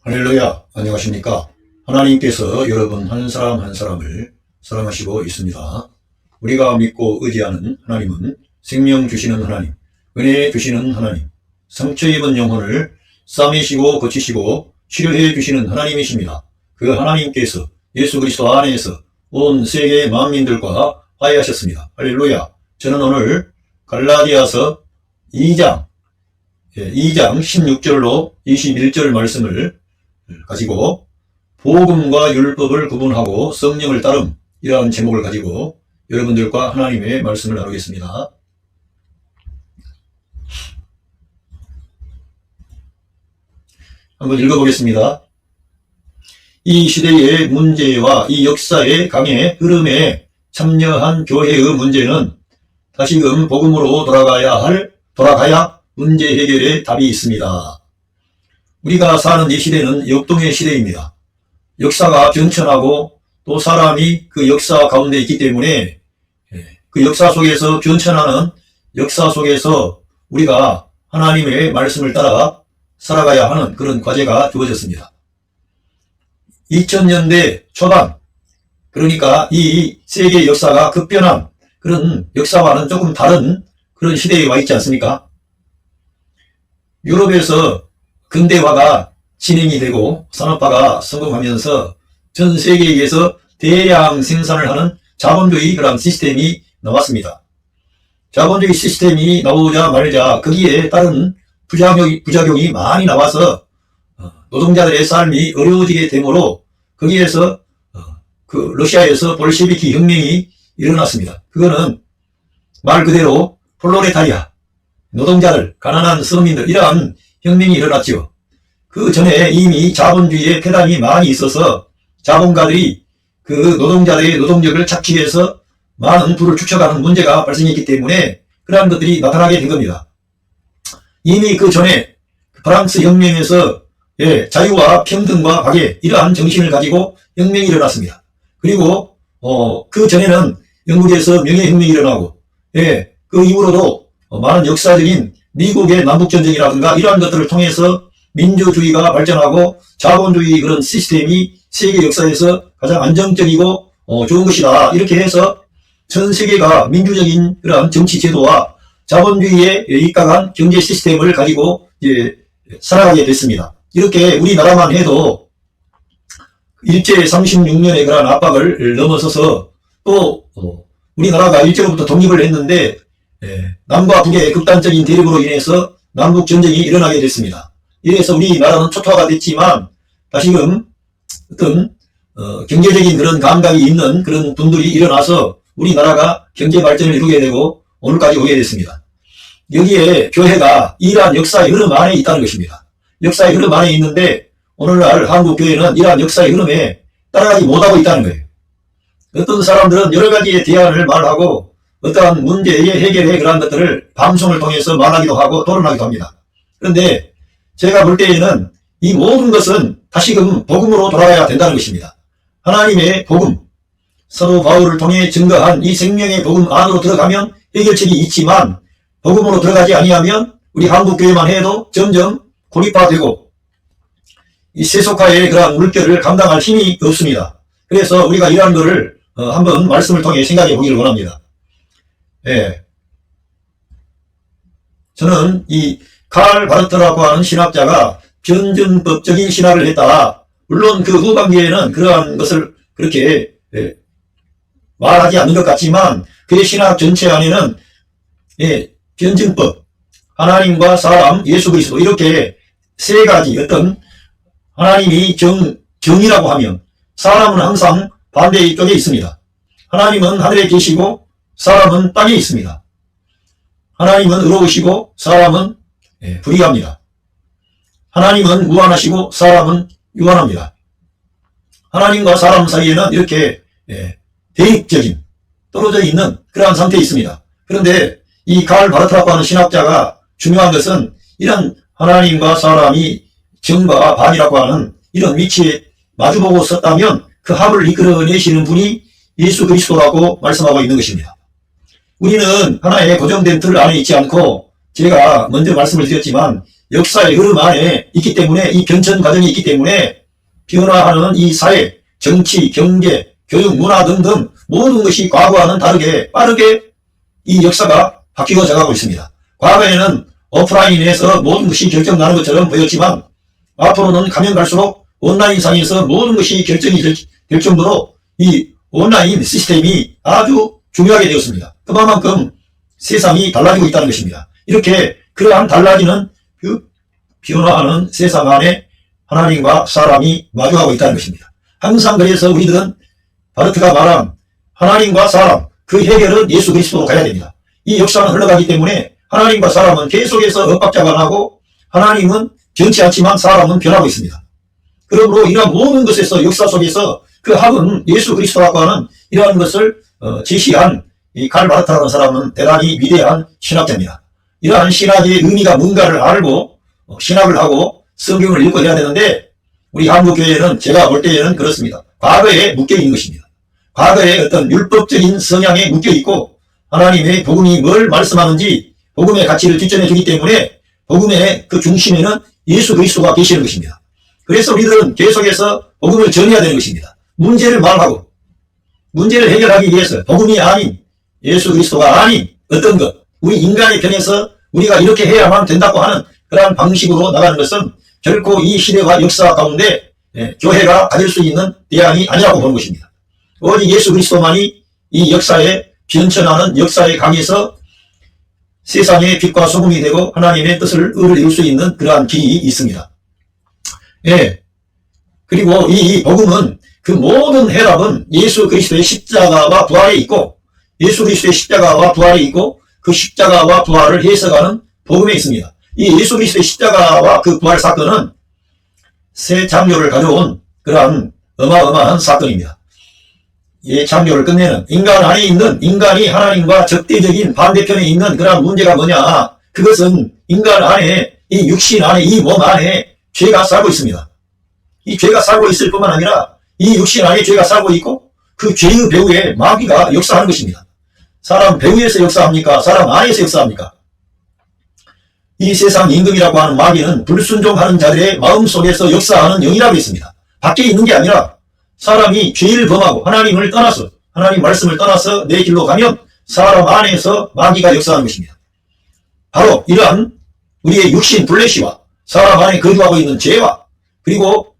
할렐루야, 안녕하십니까? 하나님께서 여러분 한 사람 한 사람을 사랑하시고 있습니다. 우리가 믿고 의지하는 하나님은 생명 주시는 하나님, 은혜 주시는 하나님, 상처 입은 영혼을 싸매시고 고치시고 치료해 주시는 하나님이십니다. 그 하나님께서 예수 그리스도 안에서 온 세계 만민들과 화해하셨습니다. 할렐루야. 저는 오늘 갈라디아서 2장 16절로 21절 말씀을 가지고 복음과 율법을 구분하고 성령을 따름, 이러한 제목을 가지고 여러분들과 하나님의 말씀을 나누겠습니다. 한번 읽어보겠습니다. 이 시대의 문제와 이 역사의 강의 흐름에 참여한 교회의 문제는 다시금 복음으로 돌아가야 문제 해결의 답이 있습니다. 우리가 사는 이 시대는 역동의 시대입니다. 역사가 변천하고 또 사람이 그 역사 가운데 있기 때문에 그 역사 속에서 변천하는 역사 속에서 우리가 하나님의 말씀을 따라 살아가야 하는 그런 과제가 주어졌습니다. 2000년대 초반, 그러니까 이 세계 역사가 급변한 그런 역사와는 조금 다른 그런 시대에 와 있지 않습니까? 유럽에서 근대화가 진행이 되고 산업화가 성공하면서 전 세계에서 대량 생산을 하는 자본주의 그런 시스템이 나왔습니다. 자본주의 시스템이 나오자 말자 거기에 따른 부작용이 많이 나와서 노동자들의 삶이 어려워지게 되므로 거기에서 그 러시아에서 볼셰비키 혁명이 일어났습니다. 그거는 말 그대로 프롤레타리아, 노동자들, 가난한 서민들, 이러한 혁명이 일어났죠. 그 전에 이미 자본주의의 폐단이 많이 있어서 자본가들이 그 노동자들의 노동력을 착취 해서 많은 부를 축적하는 문제가 발생했기 때문에 그러한 것들이 나타나게 된 겁니다. 이미 그 전에 프랑스 혁명에서 자유와 평등과 박애, 이러한 정신을 가지고 혁명이 일어났습니다. 그리고 그 전에는 영국에서 명예혁명이 일어나고 그 이후로도 많은 역사적인 미국의 남북전쟁이라든가 이러한 것들을 통해서 민주주의가 발전하고 자본주의 그런 시스템이 세계 역사에서 가장 안정적이고 좋은 것이다. 이렇게 해서 전 세계가 민주적인 그런 정치 제도와 자본주의에 입각한 경제 시스템을 가지고 살아가게 됐습니다. 이렇게 우리나라만 해도 일제 36년의 그런 압박을 넘어서서 또 우리나라가 일제로부터 독립을 했는데 남과 북의 극단적인 대립으로 인해서 남북 전쟁이 일어나게 됐습니다. 이래서 우리나라는 초토화가 됐지만 다시금 어떤 경제적인 그런 감각이 있는 그런 분들이 일어나서 우리나라가 경제 발전을 이루게 되고 오늘까지 오게 됐습니다. 여기에 교회가 이러한 역사의 흐름 안에 있다는 것입니다. 역사의 흐름 안에 있는데 오늘날 한국 교회는 이러한 역사의 흐름에 따라가지 못하고 있다는 거예요. 어떤 사람들은 여러 가지의 대안을 말하고 어떠한 문제의 해결의 그러한 것들을 방송을 통해서 말하기도 하고 토론하기도 합니다. 그런데 제가 볼 때에는 이 모든 것은 다시금 복음으로 돌아가야 된다는 것입니다. 하나님의 복음, 사도 바울을 통해 증거한 이 생명의 복음 안으로 들어가면 해결책이 있지만 복음으로 들어가지 아니하면 우리 한국교회만 해도 점점 고립화되고 이 세속화의 그러한 물결을 감당할 힘이 없습니다. 그래서 우리가 이러한 것을 한번 말씀을 통해 생각해 보기를 원합니다. 저는 이 칼 바르트라고 하는 신학자가 변증법적인 신학을 했다. 물론 그 후반기에는 그러한 것을 그렇게 말하지 않는 것 같지만 그의 신학 전체 안에는 변증법, 하나님과 사람, 예수 그리스도 이렇게 세 가지 어떤 하나님이 정이라고 하면 사람은 항상 반대 쪽에 있습니다. 하나님은 하늘에 계시고 사람은 땅에 있습니다. 하나님은 의로우시고 사람은 불의합니다. 하나님은 무한하시고 사람은 유한합니다. 하나님과 사람 사이에는 이렇게 대립적인 떨어져 있는 그러한 상태에 있습니다. 그런데 이 칼 바르트라고 하는 신학자가 중요한 것은 이런 하나님과 사람이 정과 반이라고 하는 이런 위치에 마주보고 섰다면 그 합을 이끌어내시는 분이 예수 그리스도라고 말씀하고 있는 것입니다. 우리는 하나의 고정된 틀 안에 있지 않고 제가 먼저 말씀을 드렸지만 역사의 흐름 안에 있기 때문에, 이 변천 과정이 있기 때문에 변화하는 이 사회, 정치, 경제, 교육, 문화 등등 모든 것이 과거와는 다르게 빠르게 이 역사가 바뀌어져 가고 있습니다. 과거에는 오프라인에서 모든 것이 결정나는 것처럼 보였지만 앞으로는 가면 갈수록 온라인상에서 모든 것이 결정이 될 정도로 이 온라인 시스템이 아주 중요하게 되었습니다. 그만큼 세상이 달라지고 있다는 것입니다. 이렇게 그러한 달라지는 그 변화하는 세상 안에 하나님과 사람이 마주하고 있다는 것입니다. 항상 그래서 우리들은 바르트가 말한 하나님과 사람, 그 해결은 예수 그리스도로 가야 됩니다. 이 역사는 흘러가기 때문에 하나님과 사람은 계속해서 엇박자가 나고 하나님은 변치 않지만 사람은 변하고 있습니다. 그러므로 이러한 모든 것에서 역사 속에서 그 합은 예수 그리스도라고 하는 이러한 것을 제시한 이 칼 바르트라는 사람은 대단히 위대한 신학자입니다. 이러한 신학의 의미가 뭔가를 알고 신학을 하고 성경을 읽고 해야 되는데 우리 한국교회는 제가 볼 때에는 그렇습니다. 과거에 묶여있는 것입니다. 과거에 어떤 율법적인 성향에 묶여있고 하나님의 복음이 뭘 말씀하는지 복음의 가치를 뒷전해 주기 때문에 복음의 그 중심에는 예수 그리스도가 계시는 것입니다. 그래서 우리들은 계속해서 복음을 전해야 되는 것입니다. 문제를 말하고 문제를 해결하기 위해서 복음이 아닌 예수 그리스도가 아닌 어떤 것, 우리 인간의 편에서 우리가 이렇게 해야만 된다고 하는 그러한 방식으로 나가는 것은 결코 이 시대와 역사 가운데 교회가 가질 수 있는 대안이 아니라고 보는 것입니다. 오직 예수 그리스도만이 이 역사에 변천하는 역사의 강에서 세상의 빛과 소금이 되고 하나님의 뜻을 의를 이룰 수 있는 그러한 길이 있습니다. 그리고 이 복음은 그 모든 해답은 예수 그리스도의 십자가와 부활에 있고 예수 그리스도의 십자가와 부활에 있고 그 십자가와 부활을 해석하는 복음에 있습니다. 이 예수 그리스도의 십자가와 그 부활 사건은 새 창조를 가져온 그러한 어마어마한 사건입니다. 이 창조를 끝내는 인간 안에 있는 인간이 하나님과 적대적인 반대편에 있는 그러한 문제가 뭐냐? 그것은 인간 안에 이 육신 안에 이 몸 안에 죄가 살고 있습니다. 이 죄가 살고 있을 뿐만 아니라 이 육신 안에 죄가 살고 있고 그 죄의 배후에 마귀가 역사하는 것입니다. 사람 배후에서 역사합니까? 사람 안에서 역사합니까? 이 세상 임금이라고 하는 마귀는 불순종하는 자들의 마음속에서 역사하는 영이라고 했습니다. 밖에 있는 게 아니라 사람이 죄를 범하고 하나님을 떠나서 하나님 말씀을 떠나서 내 길로 가면 사람 안에서 마귀가 역사하는 것입니다. 바로 이러한 우리의 육신 플래시와 사람 안에 거주하고 있는 죄와 그리고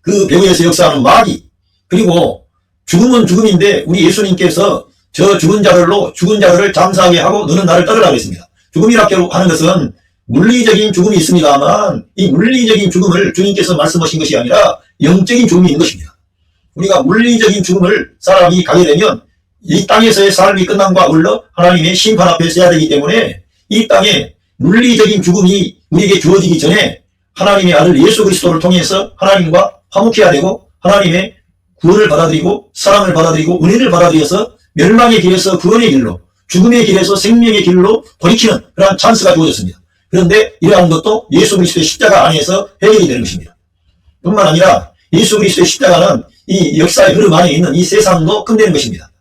그 배후에서 역사하는 마귀 그리고 죽음은 죽음인데 우리 예수님께서 저 죽은 자들을 장사하게 하고 너는 나를 따르라고 했습니다. 죽음이라고 하는 것은 물리적인 죽음이 있습니다만 이 물리적인 죽음을 주님께서 말씀하신 것이 아니라 영적인 죽음이 있는 것입니다. 우리가 물리적인 죽음을 사람이 가게 되면 이 땅에서의 삶이 끝남과 아울러 하나님의 심판 앞에 서야 되기 때문에 이 땅에 물리적인 죽음이 우리에게 주어지기 전에 하나님의 아들 예수 그리스도를 통해서 하나님과 화목해야 되고 하나님의 구원을 받아들이고 사랑을 받아들이고 은혜를 받아들여서 멸망의 길에서 구원의 길로 죽음의 길에서 생명의 길로 돌이키는 그러한 찬스가 주어졌습니다. 그런데 이러한 것도 예수 그리스도의 십자가 안에서 해결이 되는 것입니다. 뿐만 아니라 예수 그리스도의 십자가는 이 역사의 흐름 안에 있는 이 세상도 끝내는 것입니다.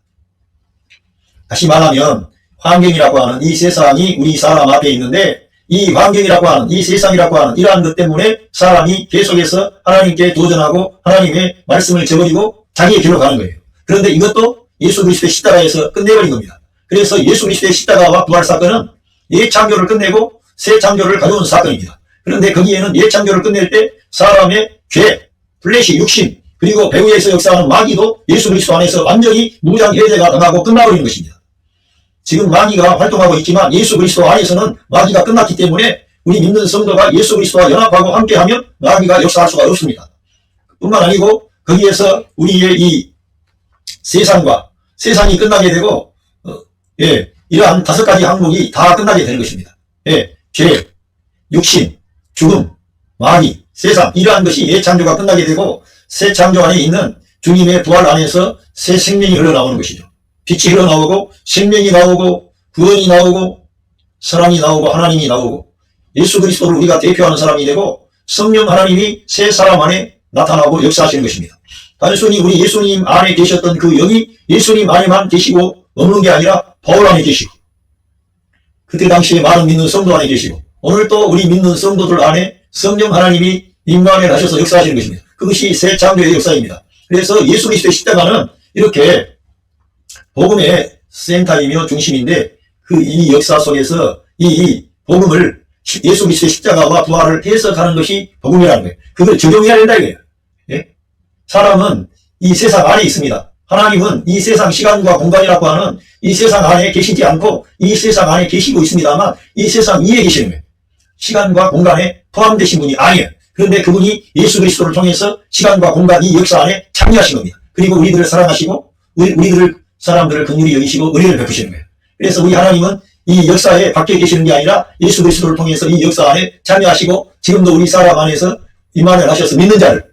다시 말하면 환경이라고 하는 이 세상이 우리 사람 앞에 있는데 이 환경이라고 하는 이 세상이라고 하는 이러한 것 때문에 사람이 계속해서 하나님께 도전하고 하나님의 말씀을 저버리고 자기의 길로 가는 거예요. 그런데 이것도 예수 그리스도의 십자가에서 끝내버린 겁니다. 그래서 예수 그리스도의 십자가와 부활 사건은 옛 창조를 끝내고 새 창조를 가져온 사건입니다. 그런데 거기에는 옛 창조를 끝낼 때 사람의 죄, 플래시, 육신 그리고 배후에서 역사하는 마귀도 예수 그리스도 안에서 완전히 무장해제가 당하고 끝나버리는 것입니다. 지금 마귀가 활동하고 있지만 예수 그리스도 안에서는 마귀가 끝났기 때문에 우리 믿는 성도가 예수 그리스도와 연합하고 함께하면 마귀가 역사할 수가 없습니다. 뿐만 아니고 거기에서 우리의 이 세상이 끝나게 되고 이러한 5가지 항목이 다 끝나게 되는 것입니다. 죄, 육신, 죽음, 마귀, 세상 이러한 것이 옛 창조가 끝나게 되고 새 창조 안에 있는 주님의 부활 안에서 새 생명이 흘러나오는 것이죠. 빛이 흘러나오고 생명이 나오고 구원이 나오고 사랑이 나오고 하나님이 나오고 예수 그리스도를 우리가 대표하는 사람이 되고 성령 하나님이 새 사람 안에 나타나고 역사하시는 것입니다. 단순히 우리 예수님 안에 계셨던 그 영이 예수님 안에만 계시고 머무는 게 아니라 바울 안에 계시고 그때 당시에 많은 믿는 성도 안에 계시고 오늘 또 우리 믿는 성도들 안에 성령 하나님이 임관을 하셔서 역사하시는 것입니다. 그것이 새 창조의 역사입니다. 그래서 예수 그리스도의 십자가는 이렇게 복음의 센터이며 중심인데 그 이 역사 속에서 이 복음을 예수 그리스도의 십자가와 부활을 해석하는 것이 복음이라는 거예요. 그걸 적용해야 된다 이거예요. 예? 사람은 이 세상 안에 있습니다. 하나님은 이 세상 시간과 공간이라고 하는 이 세상 안에 계시지 않고 이 세상 안에 계시고 있습니다만 이 세상 위에 계시는 거예요. 시간과 공간에 포함되신 분이 아니에요. 그런데 그분이 예수 그리스도를 통해서 시간과 공간 이 역사 안에 참여하신 겁니다. 그리고 우리들을 사랑하시고 우리들을 사람들을 긍휼히 여기시고 은혜를 베푸시는 거예요. 그래서 우리 하나님은 이 역사에 밖에 계시는 게 아니라 예수 그리스도를 통해서 이 역사 안에 참여하시고 지금도 우리 사람 안에서 임한을 하셔서 믿는 자를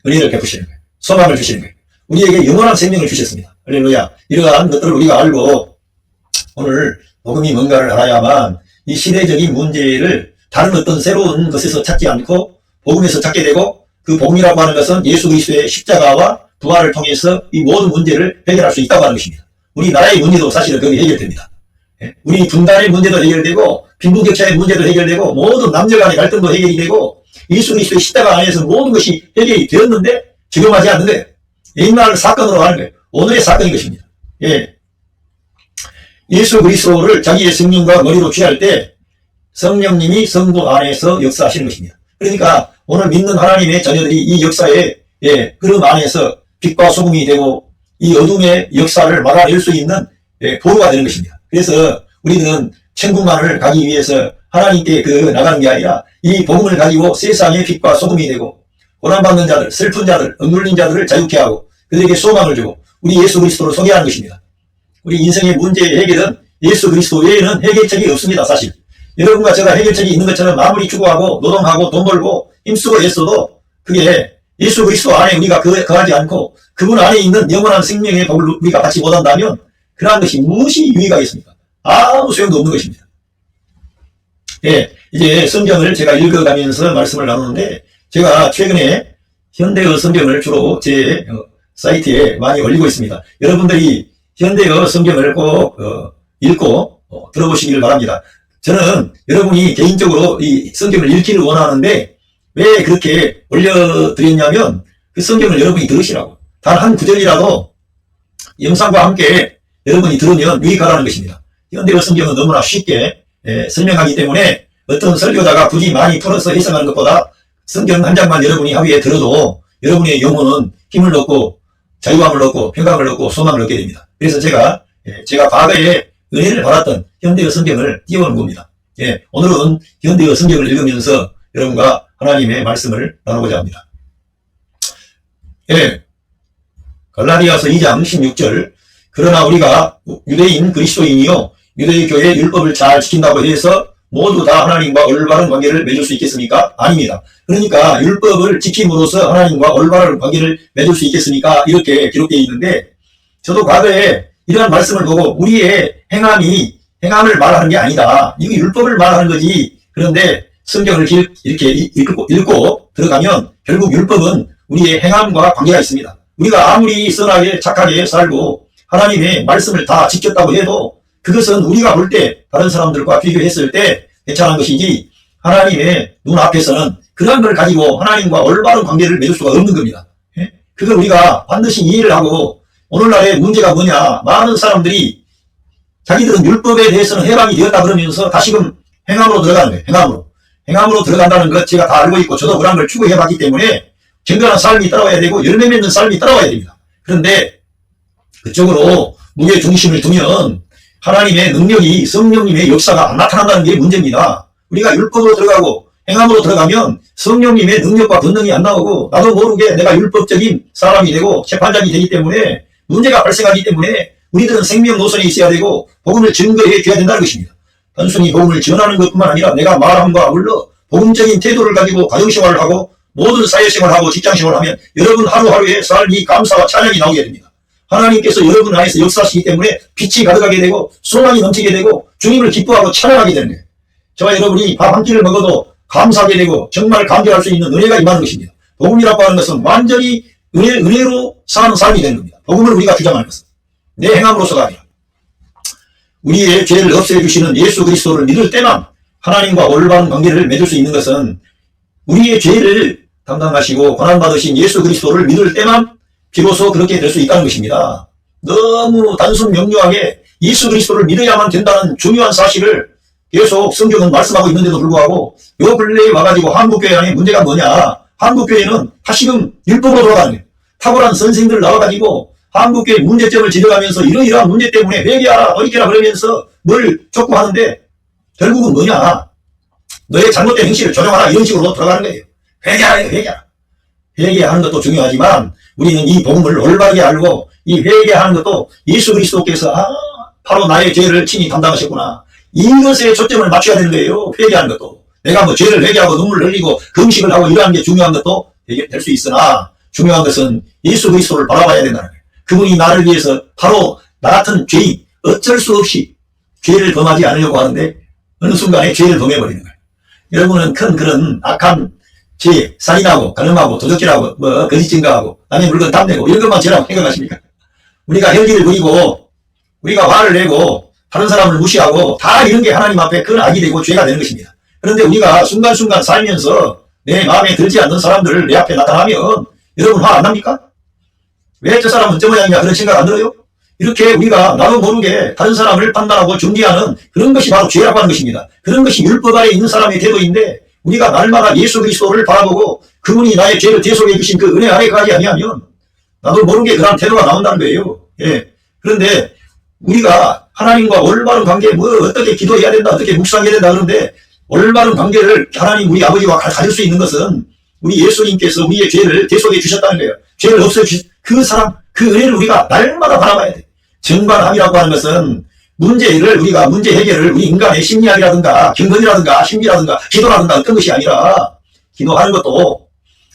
은혜를 베푸시는 거예요. 소망을 주시는 거예요. 우리에게 영원한 생명을 주셨습니다. 할렐루야. 이러한 것들을 우리가 알고 오늘 복음이 뭔가를 알아야만 이 시대적인 문제를 다른 어떤 새로운 것에서 찾지 않고 복음에서 찾게 되고 그 복음이라고 하는 것은 예수 그리스도의 십자가와 부활을 통해서 이 모든 문제를 해결할 수 있다고 하는 것입니다. 우리나라의 문제도 사실은 거기 해결됩니다. 우리 분단의 문제도 해결되고 빈부격차의 문제도 해결되고 모든 남녀 간의 갈등도 해결이 되고 예수 그리스도의 십자가 안에서 모든 것이 해결이 되었는데 적용하지 않는 거예요. 옛날 사건으로 하는 거예요. 오늘의 사건인 것입니다. 예. 예수 그리스도를 자기의 성령과 머리로 취할 때 성령님이 성도 안에서 역사하시는 것입니다. 그러니까 오늘 믿는 하나님의 자녀들이 이 역사의 흐름 안에서 빛과 소금이 되고 이 어둠의 역사를 막아낼 수 있는 보루가 되는 것입니다. 그래서 우리는 천국만을 가기 위해서 하나님께 나가는 게 아니라 이 복음을 가지고 세상의 빛과 소금이 되고 고난받는 자들, 슬픈 자들, 억눌린 자들을 자유케 하고 그들에게 소망을 주고 우리 예수 그리스도를 소개하는 것입니다. 우리 인생의 문제의 해결은 예수 그리스도 외에는 해결책이 없습니다. 사실 여러분과 제가 해결책이 있는 것처럼 아무리 추구하고 노동하고 돈 벌고 힘쓰고 애써도 그게 예수 그리스도 안에 우리가 거하지 않고 그분 안에 있는 영원한 생명의 법을 우리가 받지 못한다면 그러한 것이 무엇이 유익하겠습니까? 아무 소용도 없는 것입니다. 예, 이제 성경을 제가 읽어가면서 말씀을 나누는데 제가 최근에 현대어 성경을 주로 제 사이트에 많이 올리고 있습니다. 여러분들이 현대어 성경을 꼭 읽고 들어보시기를 바랍니다. 저는 여러분이 개인적으로 이 성경을 읽기를 원하는데 왜 그렇게 올려드렸냐면 그 성경을 여러분이 들으시라고. 단 한 구절이라도 영상과 함께 여러분이 들으면 유익하다는 것입니다. 현대어 성경은 너무나 쉽게 설명하기 때문에 어떤 설교자가 굳이 많이 풀어서 해석하는 것보다 성경 한 장만 여러분이 하루에 들어도 여러분의 영혼은 힘을 얻고 자유함을 얻고 평강을 얻고 소망을 얻게 됩니다. 그래서 제가 과거에 은혜를 받았던 현대어 성경을 띄워놓은 겁니다. 예, 오늘은 현대어 성경을 읽으면서 여러분과 하나님의 말씀을 나누고자 합니다. 예, 갈라디아서 2장 16절 그러나 우리가 유대인 그리스도인이요 유대교의 율법을 잘 지킨다고 해서 모두 다 하나님과 올바른 관계를 맺을 수 있겠습니까? 아닙니다. 그러니까 율법을 지킴으로써 하나님과 올바른 관계를 맺을 수 있겠습니까? 이렇게 기록되어 있는데 저도 과거에 이러한 말씀을 보고 우리의 행함을 말하는 게 아니다. 이거 율법을 말하는 거지. 그런데 성경을 이렇게 읽고 들어가면 결국 율법은 우리의 행함과 관계가 있습니다. 우리가 아무리 선하게 착하게 살고 하나님의 말씀을 다 지켰다고 해도 그것은 우리가 볼 때 다른 사람들과 비교했을 때 괜찮은 것이지 하나님의 눈앞에서는 그런 걸 가지고 하나님과 올바른 관계를 맺을 수가 없는 겁니다. 그걸 우리가 반드시 이해를 하고 오늘날의 문제가 뭐냐 많은 사람들이 자기들은 율법에 대해서는 해방이 되었다 그러면서 다시금 행함으로 들어가는 거예요. 행함으로 들어간다는 것 제가 다 알고 있고 저도 그런 걸 추구해봤기 때문에 정결한 삶이 따라와야 되고 열매 맺는 삶이 따라와야 됩니다. 그런데 그쪽으로 무게 중심을 두면 하나님의 능력이 성령님의 역사가 안 나타난다는 게 문제입니다. 우리가 율법으로 들어가고 행함으로 들어가면 성령님의 능력과 권능이 안 나오고 나도 모르게 내가 율법적인 사람이 되고 재판장이 되기 때문에 문제가 발생하기 때문에 우리들은 생명 노선에 있어야 되고 복음을 증거해 줘야 된다는 것입니다. 단순히 복음을 전하는 것뿐만 아니라 내가 말함과 아울러 복음적인 태도를 가지고 가정생활을 하고 모든 사회생활을 하고 직장생활을 하면 여러분 하루하루의 삶이 감사와 찬양이 나오게 됩니다. 하나님께서 여러분 안에서 역사하시기 때문에 빛이 가득하게 되고 소망이 넘치게 되고 주님을 기뻐하고 찬양하게 되는 거예요. 저와 여러분이 밥 한 끼를 먹어도 감사하게 되고 정말 감격할 수 있는 은혜가 임하는 것입니다. 복음이라고 하는 것은 완전히 은혜로 사는 삶이 되는 겁니다. 복음을 우리가 주장하는 것은 내 행함으로서가 아니라 우리의 죄를 없애주시는 예수 그리스도를 믿을 때만 하나님과 올바른 관계를 맺을 수 있는 것은 우리의 죄를 담당하시고 고난받으신 예수 그리스도를 믿을 때만 비로소 그렇게 될 수 있다는 것입니다. 너무 단순 명료하게 예수 그리스도를 믿어야만 된다는 중요한 사실을 계속 성경은 말씀하고 있는데도 불구하고 요 근래에 와가지고 한국교회 안에 문제가 뭐냐. 한국교회는 다시금 율법으로 돌아가는 거예요. 탁월한 선생들 나와가지고 한국교회 문제점을 지적하면서 이러이러한 문제 때문에 회개하라 돌이켜라 그러면서 뭘 촉구하는데 결국은 뭐냐. 너의 잘못된 행실을 조정하라 이런 식으로 돌아가는 거예요. 회개하라 회개하라. 회개하는 것도 중요하지만 우리는 이 복음을 올바르게 알고 이 회개하는 것도 예수 그리스도께서 바로 나의 죄를 친히 담당하셨구나. 이것에 초점을 맞춰야 되는 거예요. 회개하는 것도. 내가 뭐 죄를 회개하고 눈물을 흘리고 금식을 하고 이러한 게 중요한 것도 될 수 있으나 중요한 것은 예수 그리스도를 바라봐야 된다는 거예요. 그분이 나를 위해서 바로 나 같은 죄인 어쩔 수 없이 죄를 범하지 않으려고 하는데 어느 순간에 죄를 범해버리는 거예요. 여러분은 큰 그런 악한 죄, 살인하고 간음하고 도적질하고 뭐 거짓 증거하고 남의 물건 탐내고 이런 것만 죄라고 생각하십니까? 우리가 혈기를 부리고 우리가 화를 내고 다른 사람을 무시하고 다 이런 게 하나님 앞에 큰 악이 되고 죄가 되는 것입니다. 그런데 우리가 순간순간 살면서 내 마음에 들지 않는 사람들을 내 앞에 나타나면 여러분 화 안 납니까? 왜 저 사람은 저 모양이냐 그런 생각 안 들어요? 이렇게 우리가 나도 모르게 다른 사람을 판단하고 중지하는 그런 것이 바로 죄라고 하는 것입니다. 그런 것이 율법 아래 있는 사람의 태도인데 우리가 날마다 예수 그리스도를 바라보고 그분이 나의 죄를 대속해 주신 그 은혜 아래 가지 아니하면 나도 모르게 그런 태도가 나온다는 거예요. 예. 그런데 우리가 하나님과 올바른 관계 뭐 어떻게 기도해야 된다 어떻게 묵상해야 된다 그런데 올바른 관계를 하나님 우리 아버지와 가질 수 있는 것은 우리 예수님께서 우리의 죄를 대속해 주셨다는 거예요. 죄를 없애주신 그 사람 그 은혜를 우리가 날마다 바라봐야 돼. 정반함이라고 하는 것은 문제를 우리가 문제 해결을 우리 인간의 심리학이라든가 경건이라든가 신비라든가 기도라든가 어떤 것이 아니라 기도하는 것도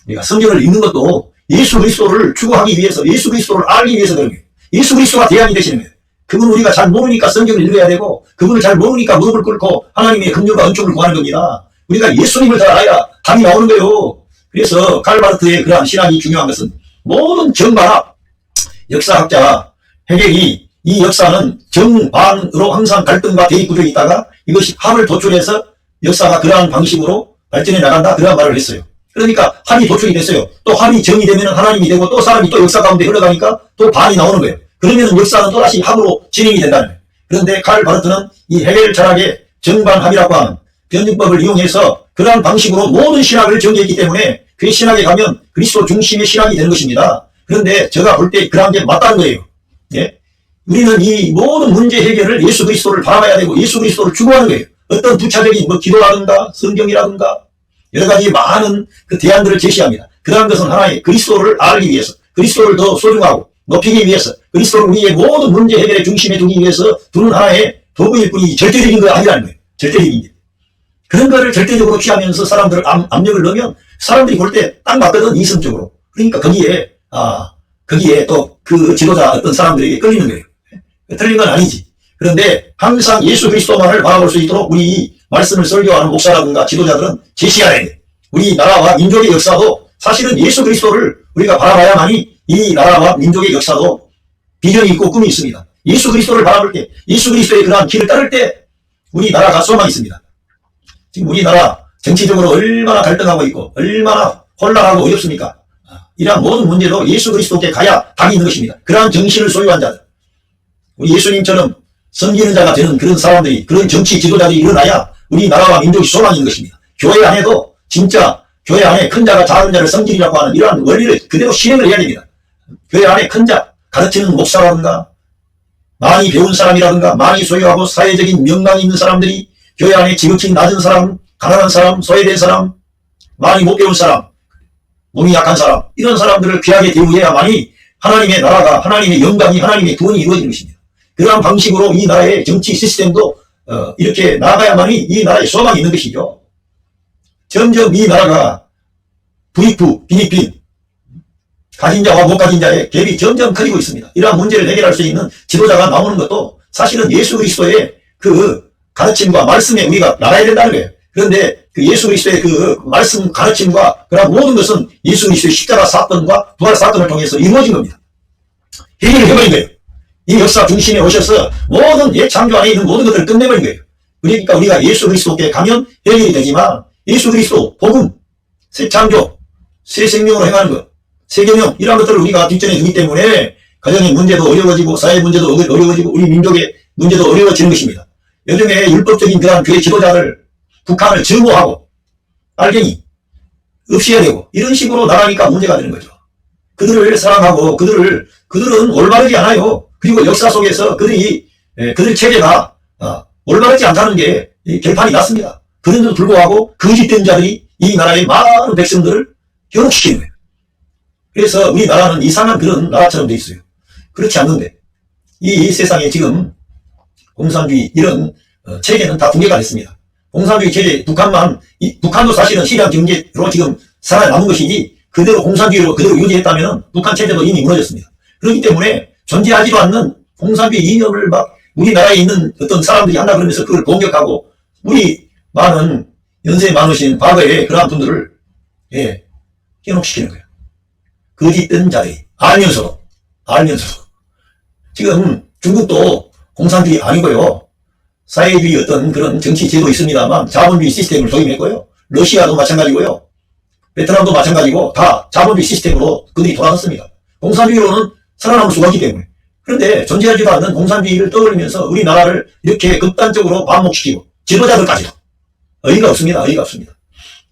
우리가 성경을 읽는 것도 예수 그리스도를 추구하기 위해서 예수 그리스도를 알기 위해서 그런 거예요. 예수 그리스도가 대안이 되시는 거예요. 그분 우리가 잘 모르니까 성경을 읽어야 되고 그분을 잘 모르니까 무릎을 꿇고 하나님의 긍휼과 은총을 구하는 겁니다. 우리가 예수님을 잘 알아야 답이 나오는 거예요. 그래서 칼바르트의 그러한 신학이 중요한 것은 모든 정반합 역사학자 헤겔이 이 역사는 정반으로 항상 갈등과 대립 구조에 있다가 이것이 합을 도출해서 역사가 그러한 방식으로 발전해 나간다 그런 말을 했어요. 그러니까 합이 도출이 됐어요. 또 합이 정이 되면 하나님이 되고 또 사람이 또 역사 가운데 흘러가니까 또 반이 나오는 거예요. 그러면 역사는 또다시 합으로 진행이 된다는 거예요. 그런데 칼 바르트는 이 헤겔 철학의 정반합이라고 하는 변증법을 이용해서 그러한 방식으로 모든 신학을 전개했기 때문에 그 신학에 가면 그리스도 중심의 신학이 되는 것입니다. 그런데 제가 볼 때 그러한 게 맞다는 거예요. 예? 우리는 이 모든 문제 해결을 예수 그리스도를 바라봐야 되고 예수 그리스도를 추구하는 거예요. 어떤 부차적인 뭐 기도라든가 성경이라든가 여러 가지 많은 그 대안들을 제시합니다. 그러한 것은 하나의 그리스도를 알기 위해서 그리스도를 더 소중하고 높이기 위해서 그리스도를 우리의 모든 문제 해결의 중심에 두기 위해서 두는 하나의 도구일 뿐이지 절대적인 거 아니라는 거예요. 절대적인 게. 그런 거를 절대적으로 취하면서 사람들을 압력을 넣으면 사람들이 볼 때 딱 맞거든 이성적으로. 그러니까 거기에 또 그 지도자 어떤 사람들에게 끌리는 거예요. 틀린 건 아니지. 그런데 항상 예수 그리스도만을 바라볼 수 있도록 우리 말씀을 설교하는 목사라든가 지도자들은 제시해야 돼. 우리 나라와 민족의 역사도 사실은 예수 그리스도를 우리가 바라봐야만이 이 나라와 민족의 역사도 비전이 있고 꿈이 있습니다. 예수 그리스도를 바라볼 때 예수 그리스도의 그러한 길을 따를 때 우리 나라가 소망이 있습니다. 지금 우리나라 정치적으로 얼마나 갈등하고 있고 얼마나 혼란하고 어렵습니까? 이러한 모든 문제도 예수 그리스도께 가야 답이 있는 것입니다. 그러한 정신을 소유한 자들 우리 예수님처럼 섬기는 자가 되는 그런 사람들이 그런 정치 지도자들이 일어나야 우리나라와 민족이 소망이 있는 것입니다. 교회 안에도 진짜 교회 안에 큰 자가 작은 자를 섬기리라고 하는 이러한 원리를 그대로 실행을 해야 됩니다. 교회 안에 큰 자 가르치는 목사라든가 많이 배운 사람이라든가 많이 소유하고 사회적인 명망이 있는 사람들이 교회 안에 지극히 낮은 사람, 가난한 사람, 소외된 사람, 많이 못 배운 사람, 몸이 약한 사람 이런 사람들을 귀하게 대우해야만이 하나님의 나라가 하나님의 영광이 하나님의 구원이 이루어지는 것입니다. 그러한 방식으로 이 나라의 정치 시스템도 이렇게 나가야만이 이 나라에 소망이 있는 것이죠. 점점 이 나라가 부익부, 빈익빈 가진 자와 못 가진 자의 갭이 점점 커지고 있습니다. 이러한 문제를 해결할 수 있는 지도자가 나오는 것도 사실은 예수 그리스도의 그 가르침과 말씀에 우리가 나가야 된다는 거예요. 그런데 그 예수 그리스도의 그 말씀 가르침과 그런 모든 것은 예수 그리스도의 십자가 사건과 부활 사건을 통해서 이루어진 겁니다. 해결을 해버린 거예요. 이 역사 중심에 오셔서 모든 옛 창조 안에 있는 모든 것들을 끝내버린 거예요. 그러니까 우리가 예수 그리스도께 가면 해결이 되지만 예수 그리스도, 복음, 새 창조, 새 생명으로 행하는 것, 새 개명 이러한 것들을 우리가 뒷전에 두기 때문에 가정의 문제도 어려워지고 사회 문제도 어려워지고 우리 민족의 문제도 어려워지는 것입니다. 요즘에 율법적인 그러한 교회 지도자를 북한을 증오하고 빨갱이 없애야 되고 이런 식으로 나가니까 문제가 되는 거죠. 그들을 사랑하고 그들은 올바르지 않아요. 그리고 역사 속에서 그들 체제가 올바르지 않다는 게 결판이 났습니다. 그런데도 불구하고 거짓된 자들이 이 나라의 많은 백성들을 현혹시키는 거예요. 그래서 우리나라는 이상한 그런 나라처럼 돼 있어요. 그렇지 않는데 이 세상에 지금 공산주의 이런 체제는 다 붕괴가 됐습니다. 공산주의 체제 북한도 사실은 시장 경제로 지금 살아남은 것이지 그대로 공산주의로 그대로 유지했다면 북한 체제도 이미 무너졌습니다. 그렇기 때문에 존재하지도 않는 공산주의 이념을 막 우리나라에 있는 어떤 사람들이 한다 그러면서 그걸 공격하고 우리 많은 연세 많으신 과거의 그러한 분들을 현혹시키는 거예요. 거짓된 자들이 알면서도 지금 중국도 공산주의 아니고요. 사회주의 어떤 그런 정치 제도 있습니다만 자본주의 시스템을 도입했고요. 러시아도 마찬가지고요. 베트남도 마찬가지고 다 자본주의 시스템으로 그들이 돌아섰습니다. 공산주의로는 살아남을 수가 없기 때문에. 그런데 존재하지도 않는 공산주의를 떠올리면서 우리나라를 이렇게 극단적으로 반목시키고 지도자들까지도 의의가 없습니다.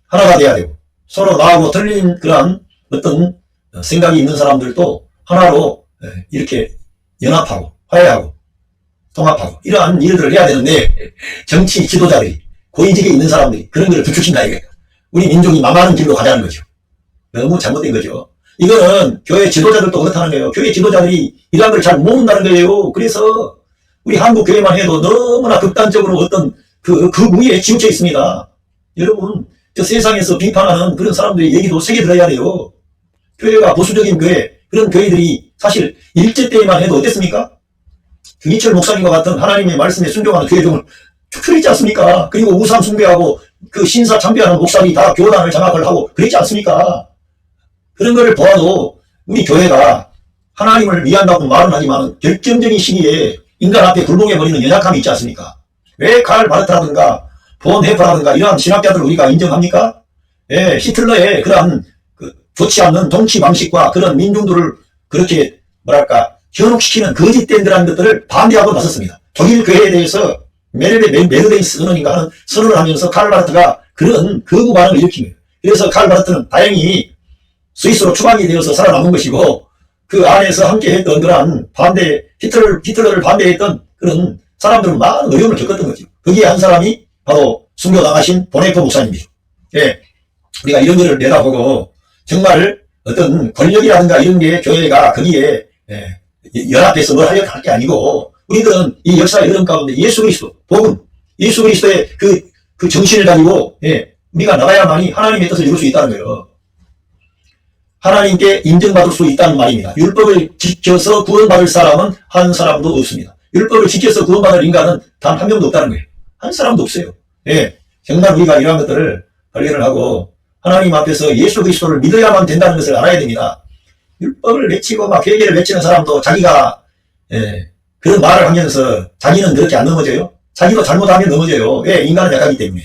하나가 돼야 되고 서로 나하고 틀린 그러한 어떤 생각이 있는 사람들도 하나로 이렇게 연합하고 화해하고 통합하고 이러한 일들을 해야 되는데 정치 지도자들이 고위직에 있는 사람들이 그런 걸 부추긴다 이거예요. 우리 민족이 망하는 길로 가자는 거죠. 너무 잘못된 거죠. 이거는 교회 지도자들도 그렇다는 거예요. 교회 지도자들이 이런 걸 잘 모른다는 거예요. 그래서 우리 한국 교회만 해도 너무나 극단적으로 어떤 그 무리에 치우쳐 있습니다. 여러분 저 세상에서 비판하는 그런 사람들의 얘기도 새겨 들어야 돼요. 교회가 보수적인 교회 그런 교회들이 사실 일제 때만 해도 어땠습니까? 이철 목사님과 같은 하나님의 말씀에 순종하는 교회종을 그랬지 않습니까? 그리고 우상 숭배하고 그 신사 참배하는 목사들이 다 교단을 장악을 하고 그랬지 않습니까? 그런 거를 보아도 우리 교회가 하나님을 위한다고 말은 하지만 결정적인 시기에 인간 앞에 굴복해버리는 연약함이 있지 않습니까? 왜 칼 바르트라든가 본 헤퍼라든가 이러한 신학자들을 우리가 인정합니까? 히틀러의 그러한 좋지 않는 정치 방식과 그런 민중들을 그렇게 현혹시키는 거짓된 그런 것들을 반대하고 나섰습니다. 독일 교회에 대해서 메르데이스 선언인가 하는 선언을 하면서 칼 바르트가 그런 거부 반응을 일으킨 거예요. 그래서 칼 바르트는 다행히 스위스로 추방이 되어서 살아남은 것이고 그 안에서 함께 했던 그런 히틀러를 반대했던 그런 사람들은 많은 어려움을 겪었던 거죠. 거기에 한 사람이 바로 순교당하신 보네퍼 목사님이죠. 우리가 이런 거를 내다보고 정말 어떤 권력이라든가 이런 게 교회가 거기에 연합해서 뭘 하려고 할 게 아니고 우리들은 이 역사의 흐름 가운데 예수 그리스도, 복음, 예수 그리스도의 그 정신을 가지고 우리가 나가야만이 하나님의 뜻을 이룰 수 있다는 거예요. 하나님께 인정받을 수 있다는 말입니다. 율법을 지켜서 구원받을 사람은 한 사람도 없습니다. 율법을 지켜서 구원받을 인간은 단 한 명도 없다는 거예요. 한 사람도 없어요. 정말 우리가 이러한 것들을 발견을 하고 하나님 앞에서 예수 그리스도를 믿어야만 된다는 것을 알아야 됩니다. 율법을 외치고 막 회개를 외치는 사람도 자기가 그런 말을 하면서 자기는 그렇게 안 넘어져요. 자기도 잘못하면 넘어져요. 왜? 인간은 약하기 때문에.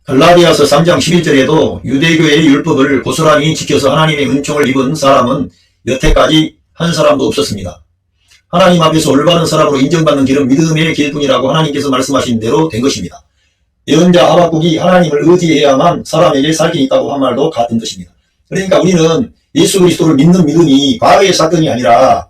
갈라디아서 3장 11절에도 유대교의 율법을 고스란히 지켜서 하나님의 은총을 입은 사람은 여태까지 한 사람도 없었습니다. 하나님 앞에서 올바른 사람으로 인정받는 길은 믿음의 길뿐이라고 하나님께서 말씀하신 대로 된 것입니다. 예언자 하박국이 하나님을 의지해야만 사람에게 살기 있다고 한 말도 같은 뜻입니다. 그러니까 우리는 예수 그리스도를 믿는 믿음이 과거의 사건이 아니라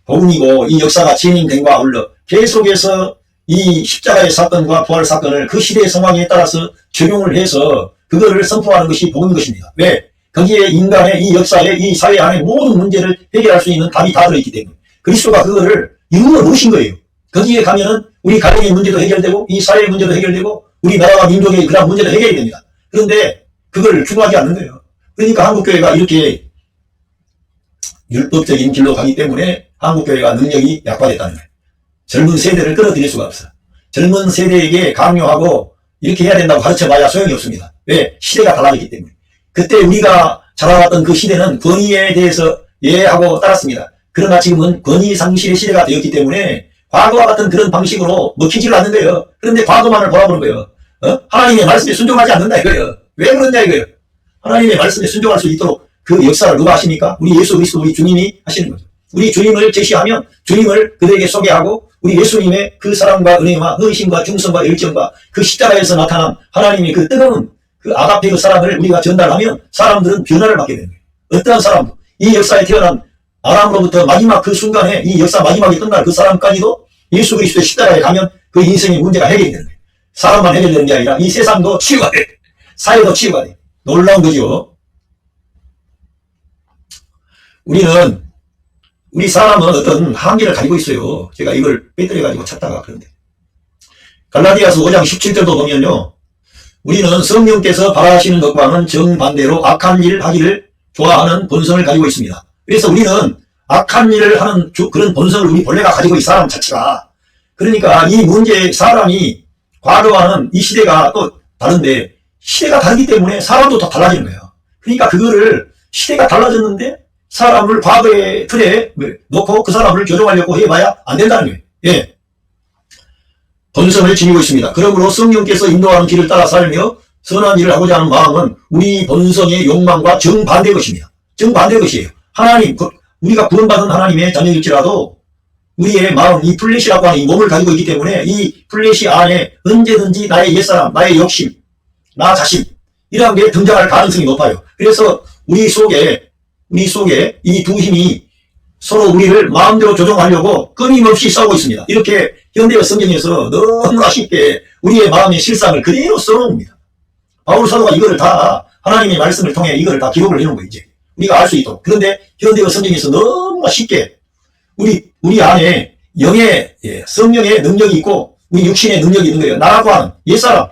복음이고 이 역사가 진행된과 아울러 계속해서 이 십자가의 사건과 부활 사건을 그 시대의 상황에 따라서 적용을 해서 그거를 선포하는 것이 복음인 것입니다. 왜? 거기에 인간의 이 역사의 이 사회 안에 모든 문제를 해결할 수 있는 답이 다 들어있기 때문에 그리스도가 그거를 이루어 놓으신 거예요. 거기에 가면은 우리 가정의 문제도 해결되고 이 사회의 문제도 해결되고 우리나라와 민족의 그런 문제도 해결이 됩니다. 그런데 그걸 추구하지 않는 거예요. 그러니까 한국교회가 이렇게 율법적인 길로 가기 때문에 한국교회가 능력이 약화됐다는 거예요. 젊은 세대를 끌어들일 수가 없어요. 젊은 세대에게 강요하고 이렇게 해야 된다고 가르쳐봐야 소용이 없습니다. 왜? 시대가 달라졌기 때문에. 그때 우리가 자라왔던 그 시대는 권위에 대해서 예하고 따랐습니다. 그러나 지금은 권위 상실의 시대가 되었기 때문에 과거와 같은 그런 방식으로 먹히지를 않는 거예요. 그런데 과거만을 바라보는 거예요. 하나님의 말씀에 순종하지 않는다 이거예요. 왜 그러냐 이거예요. 하나님의 말씀에 순종할 수 있도록 그 역사를 누가 하십니까? 우리 예수 그리스도 우리 주님이 하시는 거죠. 우리 주님을 제시하면 주님을 그들에게 소개하고 우리 예수님의 그 사랑과 은혜와 헌신과 충성과 열정과 그 십자가에서 나타난 하나님의 그 뜨거운 그 아가페 그 사랑을 우리가 전달하면 사람들은 변화를 받게 되는 거예요. 어떠한 사람, 이 역사에 태어난 아람으로부터 마지막 그 순간에 이 역사 마지막에 끝날 그 사람까지도 예수 그리스도의 십자가에 가면 그 인생의 문제가 해결이 되는 거예요. 사람만 해결되는 게 아니라 이 세상도 치유가 돼. 사회도 치유가 돼. 놀라운 거죠. 우리 사람은 어떤 한계를 가지고 있어요. 제가 이걸 빼뜨려가지고 찾다가 그런데. 갈라디아서 5장 17절도 보면요. 우리는 성령께서 바라시는 것과는 정반대로 악한 일을 하기를 좋아하는 본성을 가지고 있습니다. 그래서 우리는 악한 일을 하는 그런 본성을 우리 본래가 가지고 있는 사람 자체가. 그러니까 이 문제 사람이 과거와는 이 시대가 또 다른데 시대가 다르기 때문에 사람도 더 달라지는 거예요. 그러니까 그거를 시대가 달라졌는데 사람을 과거의 틀에 놓고 그 사람을 교정하려고 해봐야 안 된다는 거예요. 예. 본성을 지니고 있습니다. 그러므로 성령께서 인도하는 길을 따라 살며 선한 일을 하고자 하는 마음은 우리 본성의 욕망과 정반대 것입니다. 정반대 것이에요. 하나님, 우리가 구원받은 하나님의 자녀일지라도 우리의 마음, 이 플래시라고 하는 이 몸을 가지고 있기 때문에 이 플래시 안에 언제든지 나의 옛사람, 나의 욕심, 나 자신 이런 게 등장할 가능성이 높아요. 그래서 우리 속에 이 두 힘이 서로 우리를 마음대로 조종하려고 끊임없이 싸우고 있습니다. 이렇게 현대의 성경에서 너무나 쉽게 우리의 마음의 실상을 그대로 써놓습니다. 바울 사도가 이거를 다 하나님의 말씀을 통해 이거를 다 기록을 해놓은 거예요. 이제 우리가 알 수 있도록. 그런데 현대의 성경에서 너무나 쉽게 우리 안에 영의 성령의 능력이 있고 우리 육신의 능력이 있는 거예요. 나라고 하는 옛사람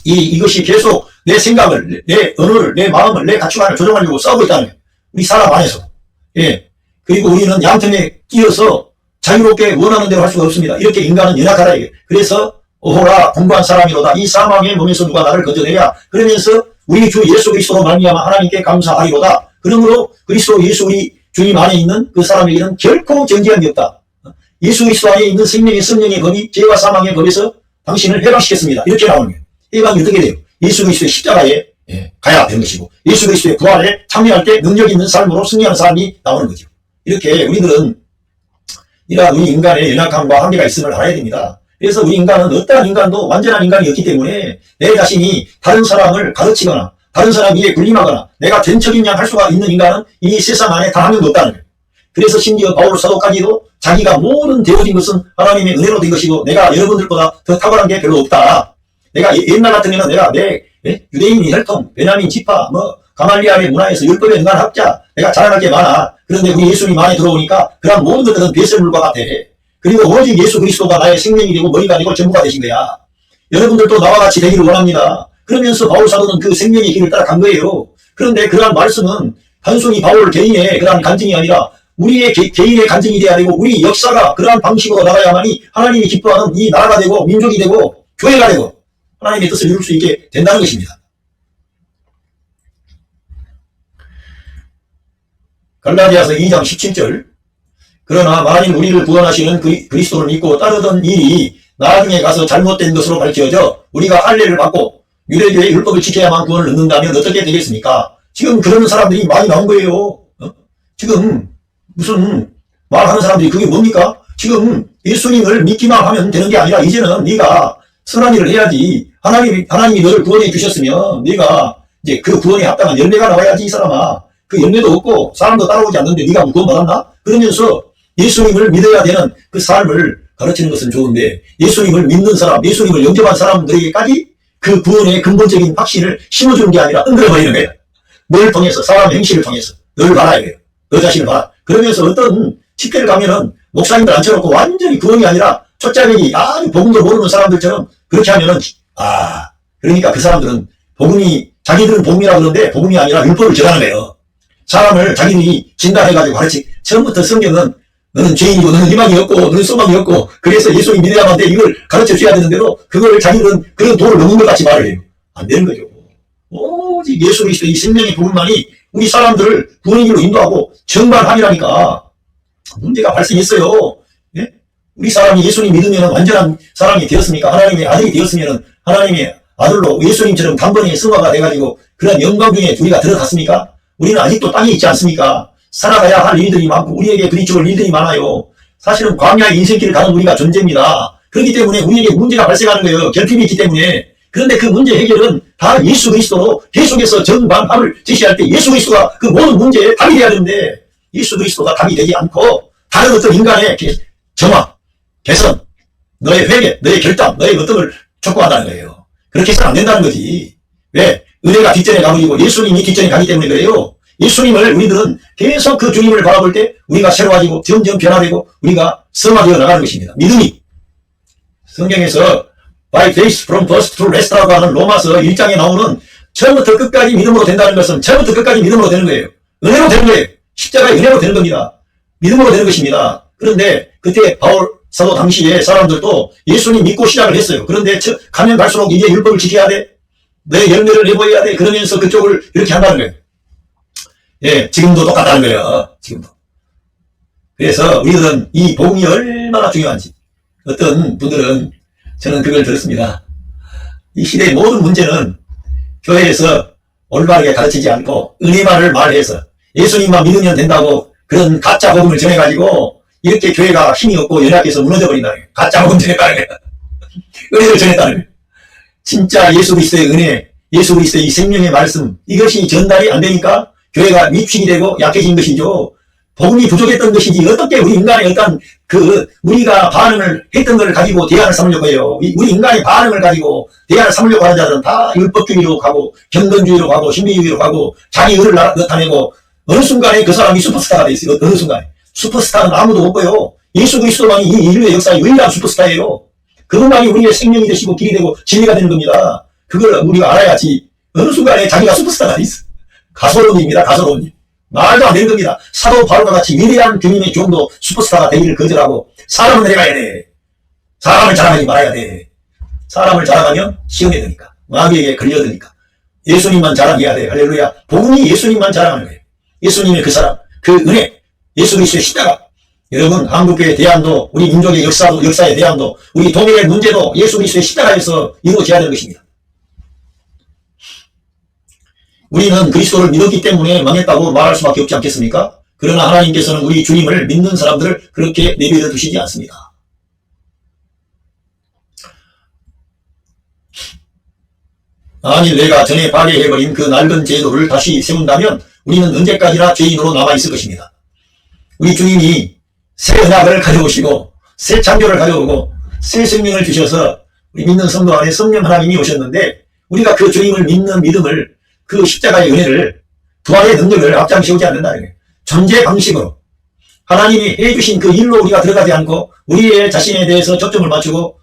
이것이 계속 내 생각을, 내 언어를, 내 마음을, 내 가치관을 조정하려고 싸우고 있다는 거예요. 우리 사람 안에서. 예. 그리고 우리는 양틈에 끼어서 자유롭게 원하는 대로 할 수가 없습니다. 이렇게 인간은 연약하다 이게. 그래서 오호라 공부한 사람이로다. 이 사망의 몸에서 누가 나를 건져내랴. 그러면서 우리 주 예수 그리스도로 말미암아 하나님께 감사하리로다. 그러므로 그리스도 예수 우리 주님 안에 있는 그 사람에게는 결코 정죄함이 없다. 예수 그리스도 안에 있는 생명의 성령의 법이 죄와 사망의 법에서 당신을 해방시켰습니다. 이렇게 나오는 거예요. 해방이 어떻게 돼요? 예수 그리스도의 십자가에 가야 되는 것이고 예수 그리스도의 부활에 참여할 때 능력 있는 삶으로 승리하는 사람이 나오는 거죠. 이렇게 우리들은 이러한 우리 인간의 연약함과 한계가 있음을 알아야 됩니다. 그래서 우리 인간은 어떠한 인간도 완전한 인간이었기 때문에 내 자신이 다른 사람을 가르치거나 다른 사람 위에 군림하거나 내가 된 척인 양 할 수가 있는 인간은 이 세상 안에 단 한 명도 없다는 거예요. 그래서 심지어 바울 사도까지도 자기가 모든 되어진 것은 하나님의 은혜로 된 것이고 내가 여러분들보다 더 탁월한 게 별로 없다. 내가 옛날 같으면 내가 유대인이 혈통, 베냐민 지파, 가말리알의 문화에서 율법에 능한 학자, 내가 자랑할 게 많아. 그런데 우리 예수님 안에 들어오니까 그런 모든 것들은 배설물과 같아. 그리고 오직 예수 그리스도가 나의 생명이 되고 머리가 되고 전부가 되신 거야. 여러분들도 나와 같이 되기를 원합니다. 그러면서 바울 사도는 그 생명의 길을 따라간 거예요. 그런데 그러한 말씀은 단순히 바울 개인의 그러한 간증이 아니라 우리의 개인의 간증이 돼야 되고 우리 역사가 그러한 방식으로 나가야만이 하나님이 기뻐하는 이 나라가 되고 민족이 되고 교회가 되고 하나님의 뜻을 이룰 수 있게 된다는 것입니다. 갈라디아서 2장 17절 그러나 만일 우리를 구원하시는 그리스도를 믿고 따르던 일이 나중에 가서 잘못된 것으로 밝혀져 우리가 할례를 받고 유대교의 율법을 지켜야만 구원을 얻는다면 어떻게 되겠습니까? 지금 그러는 사람들이 많이 나온 거예요. 지금 무슨 말하는 사람들이 그게 뭡니까? 지금 예수님을 믿기만 하면 되는 게 아니라 이제는 네가 선한 일을 해야지. 하나님이 너를 구원해 주셨으면 네가 이제 그 구원에 합당한 열매가 나와야지. 이 사람아. 그 열매도 없고 사람도 따라오지 않는데 네가 구원 받았나? 그러면서 예수님을 믿어야 되는 그 삶을 가르치는 것은 좋은데 예수님을 믿는 사람, 예수님을 영접한 사람들에게까지 그 구원의 근본적인 확신을 심어주는 게 아니라 흔들어버리는 거예요. 뭘 통해서? 사람 행실을 통해서. 널 봐라 이거예요. 너 자신을 봐라. 그러면서 어떤 집회를 가면은 목사님들 앉혀놓고 완전히 구원이 아니라 초짜배기 아주 복음도 모르는 사람들처럼 그렇게 하면은 그러니까 그 사람들은 복음이 자기들은 복음이라고 그러는데 복음이 아니라 율법을 저하는 거예요. 사람을 자기들이 진단해가지고 가르치. 처음부터 성경은 너는 죄인이고 너는 희망이 없고 너는 소망이 없고 그래서 예수님 믿어야만 돼 이걸 가르쳐 줘야 되는데도 그걸 자기들은 그런 도를 넘는 것 같이 말을 해요. 안 되는 거죠. 오직 예수 그리스도의 이 생명의 복음만이 우리 사람들을 구원의 길로 인도하고 정반합이라니까 문제가 발생했어요. 예? 우리 사람이 예수님 믿으면 완전한 사람이 되었습니까? 하나님의 아들이 되었으면 하나님의 아들로 예수님처럼 단번에 승화가 돼가지고 그런 영광 중에 우리가 들어갔습니까? 우리는 아직도 땅에 있지 않습니까? 살아가야 할 일들이 많고 우리에게 부딪혀올 일들이 많아요. 사실은 광야의 인생길을 가는 우리가 존재입니다. 그렇기 때문에 우리에게 문제가 발생하는 거예요. 결핍이 있기 때문에. 그런데 그 문제 해결은 다 예수 그리스도로 계속해서 정반합을 제시할 때 예수 그리스도가 그 모든 문제에 답이 돼야 되는데 예수 그리스도가 답이 되지 않고 다른 어떤 인간의 정화, 개선, 너의 회개, 너의 결단, 너의 어떤 걸 촉구한다는 거예요. 그렇게 해서는 안 된다는 거지. 왜? 은혜가 뒷전에 가버리고 예수님이 뒷전에 가기 때문에 그래요. 예수님을 우리들은 계속 그 주님을 바라볼 때 우리가 새로워지고 점점 변화되고 우리가 성화되어 나가는 것입니다. 믿음이 성경에서 by faith from first to last라고 하는 로마서 1장에 나오는 처음부터 끝까지 믿음으로 된다는 것은 처음부터 끝까지 믿음으로 되는 거예요. 은혜로 되는 거예요. 십자가의 은혜로 되는 겁니다. 믿음으로 되는 것입니다. 그런데 그때 바울 사도 당시에 사람들도 예수님 믿고 시작을 했어요. 그런데 가면 갈수록 이제 율법을 지켜야 돼. 내 열매를 내보여야 돼. 그러면서 그쪽을 이렇게 한다는 거예요. 예, 지금도 똑같다는 거예요. 지금도. 그래서 우리들은 이 복음이 얼마나 중요한지 어떤 분들은 저는 그걸 들었습니다. 이 시대의 모든 문제는 교회에서 올바르게 가르치지 않고 은혜만을 말해서 예수님만 믿으면 된다고 그런 가짜 복음을 전해가지고 이렇게 교회가 힘이 없고 연약해서 무너져버린다는 거예요. 가짜 복음 전했다는 거예요. 은혜를 전했다는 거예요. 진짜 예수 그리스도의 은혜, 예수 그리스도의 이 생명의 말씀 이것이 전달이 안 되니까 교회가 위축이 되고 약해진 것이죠. 복음이 부족했던 것이지 어떻게 우리 인간의 어떤 우리가 반응을 했던 걸 가지고 대안을 삼으려고 해요. 우리 인간의 반응을 가지고 대안을 삼으려고 하는 자들은 다 율법주의로 가고 경건주의로 가고 신비주의로 가고 자기 의를 나타내고 어느 순간에 그 사람이 슈퍼스타가 돼 있어요. 어느 순간에. 슈퍼스타는 아무도 없고요. 예수 그리스도만이 이 인류의 역사의 유일한 슈퍼스타예요. 그것만이 우리의 생명이 되시고 길이 되고 진리가 되는 겁니다. 그걸 우리가 알아야지. 어느 순간에 자기가 슈퍼스타가 돼 있어. 가소로운입니다. 가소로운. 말도 안 되는 겁니다. 사도 바울과 같이 위대한 주님의 종도 슈퍼스타가 되기를 거절하고 사람을 내려가야 돼. 사람을 자랑하지 말아야 돼. 사람을 자랑하면 시험에 드니까. 마귀에게 걸려드니까. 예수님만 자랑해야 돼. 할렐루야. 복음이 예수님만 자랑하는 거예요. 예수님의 그 사랑, 그 은혜, 예수 그리스도의 십자가. 여러분 한국교회 대안도 우리 민족의 역사의 대안도 우리 동일의 문제도 예수 그리스도의 십자가에서 이루어져야 되는 것입니다. 우리는 그리스도를 믿었기 때문에 망했다고 말할 수밖에 없지 않겠습니까? 그러나 하나님께서는 우리 주님을 믿는 사람들을 그렇게 내버려 두시지 않습니다. 만일 내가 전에 파괴해버린 그 낡은 제도를 다시 세운다면 우리는 언제까지나 죄인으로 남아있을 것입니다. 우리 주님이 새 언약을 가져오시고 새 창조를 가져오고 새 생명을 주셔서 우리 믿는 성도 안에 성령 하나님이 오셨는데 우리가 그 주님을 믿는 믿음을 그 십자가의 은혜를 부활의 능력을 앞장세우지 않는다는 거예요. 존재 방식으로 하나님이 해주신 그 일로 우리가 들어가지 않고 우리의 자신에 대해서 초점을 맞추고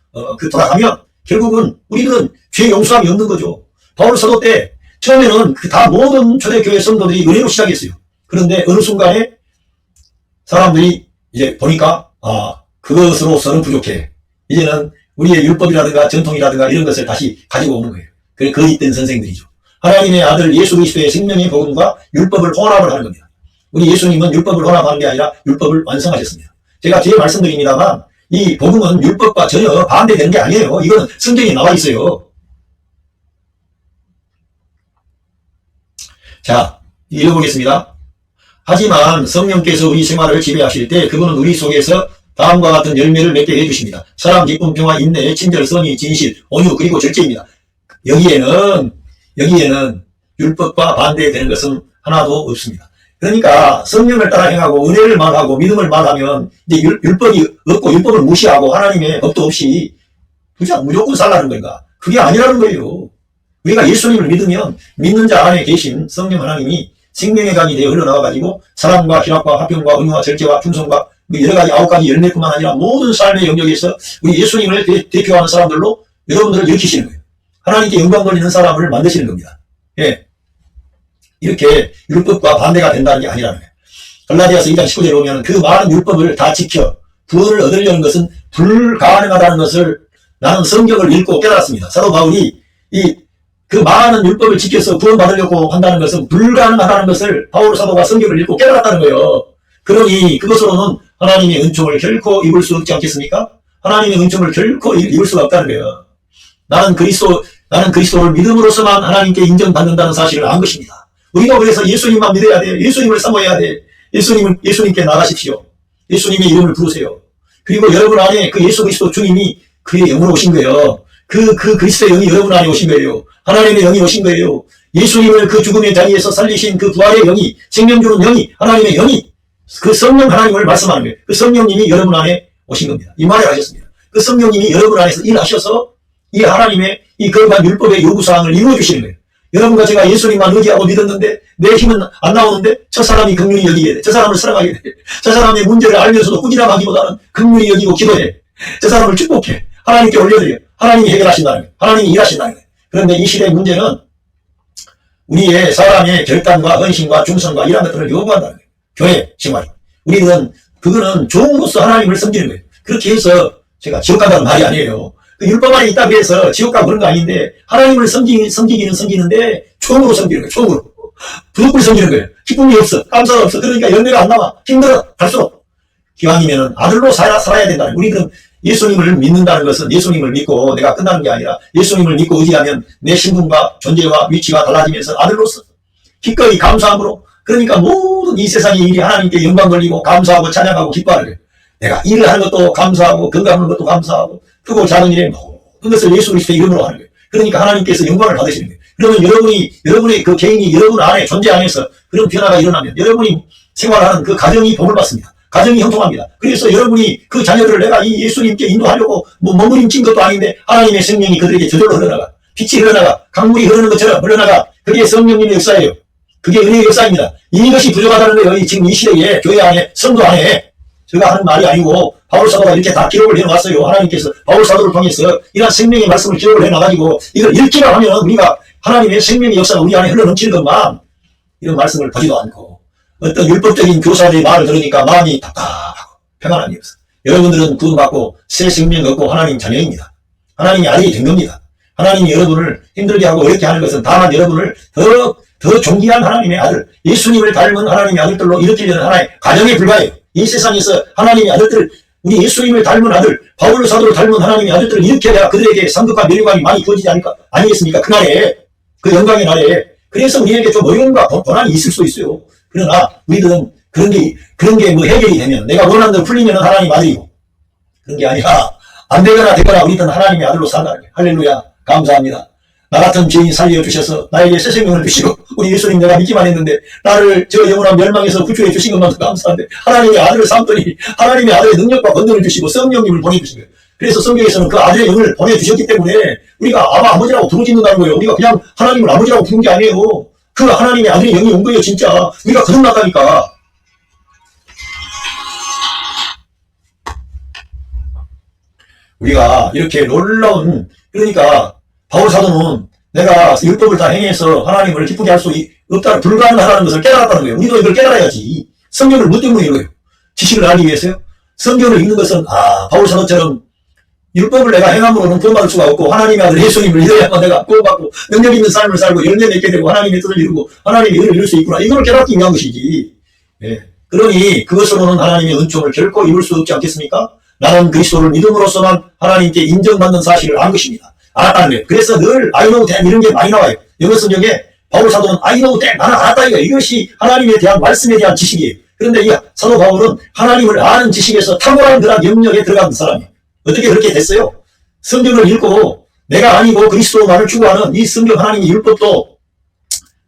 돌아가면 결국은 우리는 죄 용서함이 없는 거죠. 바울 사도 때 처음에는 다 모든 초대교회 성도들이 은혜로 시작했어요. 그런데 어느 순간에 사람들이 이제 보니까 그것으로서는 부족해. 이제는 우리의 율법이라든가 전통이라든가 이런 것을 다시 가지고 오는 거예요. 그게 거짓된 선생들이죠. 하나님의 아들 예수 그리스도의 생명의 복음과 율법을 혼합을 하는 겁니다. 우리 예수님은 율법을 혼합하는 게 아니라 율법을 완성하셨습니다. 제가 뒤에 말씀드립니다만 이 복음은 율법과 전혀 반대되는 게 아니에요. 이거는 성경에 나와 있어요. 자, 읽어보겠습니다. 하지만 성령께서 우리 생활을 지배하실 때 그분은 우리 속에서 다음과 같은 열매를 맺게 해주십니다. 사랑, 기쁨, 평화, 인내, 친절, 선의, 진실, 온유, 그리고 절제입니다. 여기에는 율법과 반대되는 것은 하나도 없습니다. 그러니까 성령을 따라 행하고 은혜를 말하고 믿음을 말하면 이제 율법이 없고 율법을 무시하고 하나님의 법도 없이 그냥 무조건 살라는 건가? 그게 아니라는 거예요. 우리가 예수님을 믿으면 믿는 자 안에 계신 성령 하나님이 생명의 강이 되어 흘러나와가지고 사랑과 희락과 화평과 은혜와 절제와 충성과 여러 가지 9가지 열매뿐만 아니라 모든 삶의 영역에서 우리 예수님을 대표하는 사람들로 여러분들을 일으키시는 거예요. 하나님께 영광 돌리는 사람을 만드시는 겁니다. 예. 이렇게 율법과 반대가 된다는 게 아니라는 거예요. 갈라디아서 2장 19절에 보면 그 많은 율법을 다 지켜 구원을 얻으려는 것은 불가능하다는 것을 나는 성경을 읽고 깨달았습니다. 사도 바울이 그 많은 율법을 지켜서 구원받으려고 한다는 것은 불가능하다는 것을 바울 사도가 성경을 읽고 깨달았다는 거예요. 그러니 그것으로는 하나님의 은총을 결코 입을 수 없지 않겠습니까? 하나님의 은총을 결코 입을 수가 없다는 거예요. 나는 그리스도를 믿음으로서만 하나님께 인정받는다는 사실을 안 것입니다. 우리가 그래서 예수님만 믿어야 돼. 예수님을 사모해야 돼. 예수님께 나가십시오. 예수님의 이름을 부르세요. 그리고 여러분 안에 그 예수 그리스도 주님이 그의 영으로 오신 거예요. 그 그리스도의 영이 여러분 안에 오신 거예요. 하나님의 영이 오신 거예요. 예수님을 그 죽음의 자리에서 살리신 그 부활의 영이, 생명 주는 영이, 하나님의 영이, 그 성령 하나님을 말씀하는 거예요. 그 성령님이 여러분 안에 오신 겁니다. 이 말을 하셨습니다. 그 성령님이 여러분 안에서 일하셔서 이 하나님의 이 거룩한 율법의 요구사항을 이루어주시는 거예요. 여러분과 제가 예수님만 의지하고 믿었는데 내 힘은 안 나오는데 저 사람이 긍휼히 여기게 돼. 저 사람을 사랑하게 돼. 저 사람의 문제를 알면서도 꾸지람하기보다는 긍휼히 여기고 기도해. 저 사람을 축복해. 하나님께 올려드려. 하나님이 해결하신다는 거예요. 하나님이 일하신다는 거예요. 그런데 이 시대의 문제는 우리의 사람의 결단과 헌신과 충성과 이런 것들을 요구한다는 거예요. 교회 생활이. 우리는 그거는 종으로서 하나님을 섬기는 거예요. 그렇게 해서 제가 지옥 간다는 말이 아니에요. 그 율법 안에 있다고 해서 지옥 가고 그런 거 아닌데 하나님을 섬기기는 섬기는데 총으로 섬기는 거예요. 총으로. 부득불 섬기는 거예요. 기쁨이 없어. 감사가 없어. 그러니까 열매가 안 나와. 힘들어. 갈수록. 기왕이면 아들로 살아야 된다. 우리는 예수님을 믿는다는 것은 예수님을 믿고 내가 끝나는 게 아니라 예수님을 믿고 의지하면 내 신분과 존재와 위치가 달라지면서 아들로서 기꺼이 감사함으로 그러니까 모든 이 세상의 일이 하나님께 영광 돌리고 감사하고 찬양하고 기뻐하는 거예요. 내가 일을 하는 것도 감사하고 건강하는 것도 감사하고 크고 작은 일에 모든 것을 예수 그리스도의 이름으로 하는 거예요. 그러니까 하나님께서 영광을 받으시는 거예요. 그러면 여러분의 그 개인이 여러분 안에 존재 안에서 그런 변화가 일어나면 여러분이 생활하는 그 가정이 복을 받습니다. 가정이 형통합니다. 그래서 여러분이 그 자녀들을 내가 이 예수님께 인도하려고 머무림친 것도 아닌데 하나님의 생명이 그들에게 저절로 흘러나가. 빛이 흘러나가. 강물이 흐르는 것처럼 흘러나가. 그게 성령님의 역사예요. 그게 은혜의 역사입니다. 이것이 부족하다는 거예요. 지금 이 시대에 교회 안에 성도 안에 제가 하는 말이 아니고 바울 사도가 이렇게 다 기록을 해놓았어요. 하나님께서 바울 사도를 통해서 이런 생명의 말씀을 기록을 해놔가지고 이걸 읽기만 하면 우리가 하나님의 생명의 역사가 우리 안에 흘러넘치는 것만 이런 말씀을 보지도 않고 어떤 율법적인 교사들의 말을 들으니까 마음이 답답하고 평안함이 없어. 여러분들은 구원받고 새 생명 얻고 하나님 자녀입니다. 하나님이 아들이 된 겁니다. 하나님이 여러분을 힘들게 하고 어렵게 하는 것은 다만 여러분을 더 존귀한 하나님의 아들, 예수님을 닮은 하나님의 아들들로 일으키려는 하나의 가정에 불과해요. 이 세상에서 하나님의 아들들, 우리 예수님을 닮은 아들, 바울 사도를 닮은 하나님의 아들들을 일으켜야 그들에게 상급과 명예감이 많이 부어지지 아니겠습니까? 그날에, 그 영광의 날에. 그래서 우리에게 좀 어려움과 고난이 있을 수도 있어요. 그러나 우리들은 그런 게 뭐 해결이 되면 내가 원하는 대로 풀리면 하나님 아들이고 그런 게 아니라 안 되거나 우리는 하나님의 아들로 산다는 거예요. 할렐루야. 감사합니다. 나 같은 죄인 살려주셔서 나에게 새 생명을 주시고 우리 예수님 내가 믿기만 했는데 나를 저 영원한 멸망에서 구출해 주신 것만도 감사한데 하나님의 아들을 삼더니 하나님의 아들의 능력과 권능을 주시고 성령님을 보내주신 거예요. 그래서 성경에서는 그 아들의 영을 보내주셨기 때문에 우리가 아버지라고 부르짖는다는 거예요. 우리가 그냥 하나님을 아버지라고 부른 게 아니에요. 그 하나님의 아들의 영이 온 거예요. 진짜 우리가 거듭났다니까. 우리가 이렇게 놀라운 그러니까 바울 사도는 내가 율법을 다 행해서 하나님을 기쁘게 할 수 없다는 불가능하다는 것을 깨달았다는 거예요. 우리도 이걸 깨달아야지. 성경을 뭐 때문에 읽어요? 지식을 알기 위해서요? 성경을 읽는 것은 바울 사도처럼 율법을 내가 행함으로는 구원받을 수가 없고 하나님의 아들 예수님을 믿어야만 내가 구원받고 능력 있는 삶을 살고 열매 맺게 되고 하나님의 뜻을 이루고 하나님의 의를 이룰 수 있구나. 이걸 깨닫기 위한 것이지. 예. 그러니 그것으로는 하나님의 은총을 결코 이룰 수 없지 않겠습니까? 나는 그리스도를 믿음으로서만 하나님께 인정받는 사실을 안 것입니다. 알았다는 거예요. 그래서 늘 I know that 이런 게 많이 나와요. 영어 성경에 바울 사도는 I know that 나는 알았다 이거. 이것이 하나님에 대한 말씀에 대한 지식이에요. 그런데 이 사도 바울은 하나님을 아는 지식에서 탁월한 그런 영역에 들어간 사람이에요. 어떻게 그렇게 됐어요? 성경을 읽고 내가 아니고 그리스도만을 추구하는 이 성경 하나님의 율법도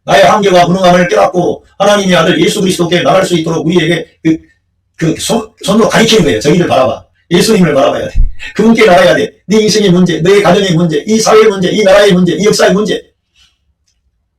나의 한계와 무능함을 깨닫고 하나님의 아들 예수 그리스도께 나갈 수 있도록 우리에게 손으로 가리키는 거예요. 저기를 바라봐. 예수님을 바라봐야 돼. 그분께 나가야 돼. 네 인생의 문제, 너의 가정의 문제, 이 사회의 문제, 이 나라의 문제, 이 역사의 문제.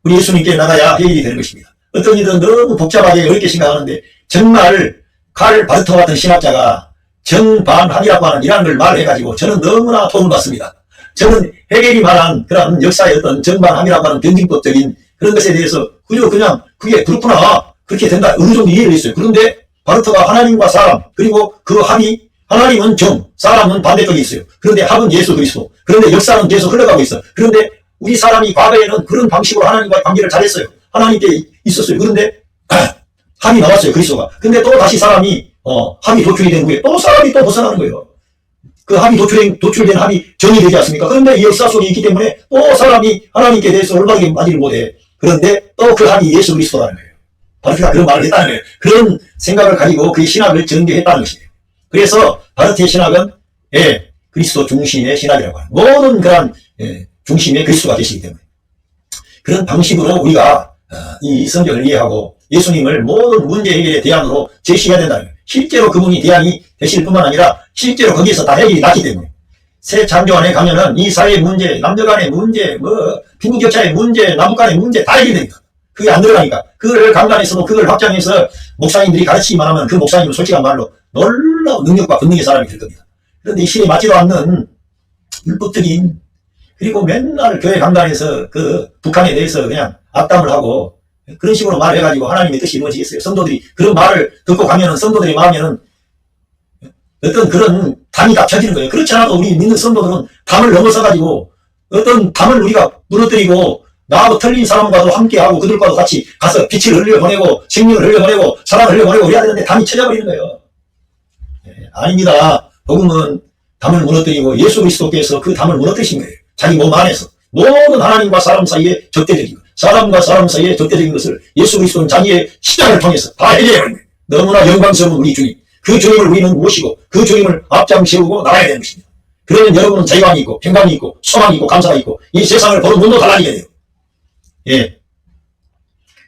우리 예수님께 나가야 해결이 되는 것입니다. 어떤 이들은 너무 복잡하게 어렵게 생각하는데 정말 칼 바르토 같은 신학자가 정반합이라고 하는 이라는 걸 말해가지고 저는 너무나 도움을 받습니다. 저는 헤겔이 말한 그런 역사의 어떤 정반합이라고 하는 변증법적인 그런 것에 대해서 그냥 그게 그렇구나 그렇게 된다 어느 정도 이해를 했어요. 그런데 바르토가 하나님과 사람 그리고 그 합이 하나님은 정, 사람은 반대쪽에 있어요. 그런데 합은 예수 그리스도. 그런데 역사는 계속 흘러가고 있어. 그런데 우리 사람이 과거에는 그런 방식으로 하나님과 관계를 잘했어요. 하나님께 있었어요. 그런데 합이 나왔어요. 그리스도가. 근데 또 다시 사람이 합이 도출이 된 후에 또 사람이 또 벗어나는 거예요. 그 합이 도출된 합이 정이 되지 않습니까? 그런데 이 역사 속에 있기 때문에 또 사람이 하나님께 대해서 올바르게 맞이를 못해. 그런데 또 그 합이 예수 그리스도라는 거예요. 바르트가 그런 말을 했다는 거예요. 그런 생각을 가지고 그 신학을 전개했다는 것이에요. 그래서 바르트의 신학은 그리스도 중심의 신학이라고 하는 모든 그런 중심에 그리스도가 계시기 때문에 그런 방식으로 우리가 이 성경을 이해하고 예수님을 모든 문제 해결의 대안으로 제시해야 된다는 거예요. 실제로 그분이 대안이 되실 뿐만 아니라 실제로 거기에서 다 해결이 났기 때문에 새 창조 안에 가면은 이 사회의 문제, 남녀 간의 문제, 빈부격차의 문제, 남북 간의 문제 다 해결됩니다. 그게 안 들어가니까 그걸 강단에서도 그걸 확장해서 목사님들이 가르치기만 하면 그 목사님은 솔직한 말로 놀라운 능력과 권능의 사람이 될 겁니다. 그런데 이 시대에 맞지도 않는 율법적인 그리고 맨날 교회 강단에서 그 북한에 대해서 그냥 악담을 하고 그런 식으로 말해가지고 하나님의 뜻이 이루어지겠어요. 성도들이 그런 말을 듣고 가면은 성도들의 마음에는 어떤 그런 담이 닥쳐지는 거예요. 그렇지 않아도 우리 믿는 성도들은 담을 넘어서가지고 어떤 담을 우리가 무너뜨리고 나하고 틀린 사람과도 함께하고 그들과도 같이 가서 빛을 흘려보내고 생명을 흘려보내고 사랑을 흘려보내고 그래야 되는데 담이 쳐져버리는 거예요. 아닙니다. 복음은 담을 무너뜨리고 예수 그리스도께서 그 담을 무너뜨리신 거예요. 자기 몸 안에서 모든 하나님과 사람 사이에 적대적인 것, 사람과 사람 사이에 적대적인 것을 예수 그리스도는 자기의 십자가를 통해서 다 해결해버린 거예요. 너무나 영광스러운 우리 주님. 그 주님을 우리는 모시고 그 주님을 앞장 세우고 나가야 되는 것입니다. 그러면 여러분은 자유함이 있고 평강이 있고 소망이 있고 감사가 있고 이 세상을 보는 눈도 달라지게 돼요.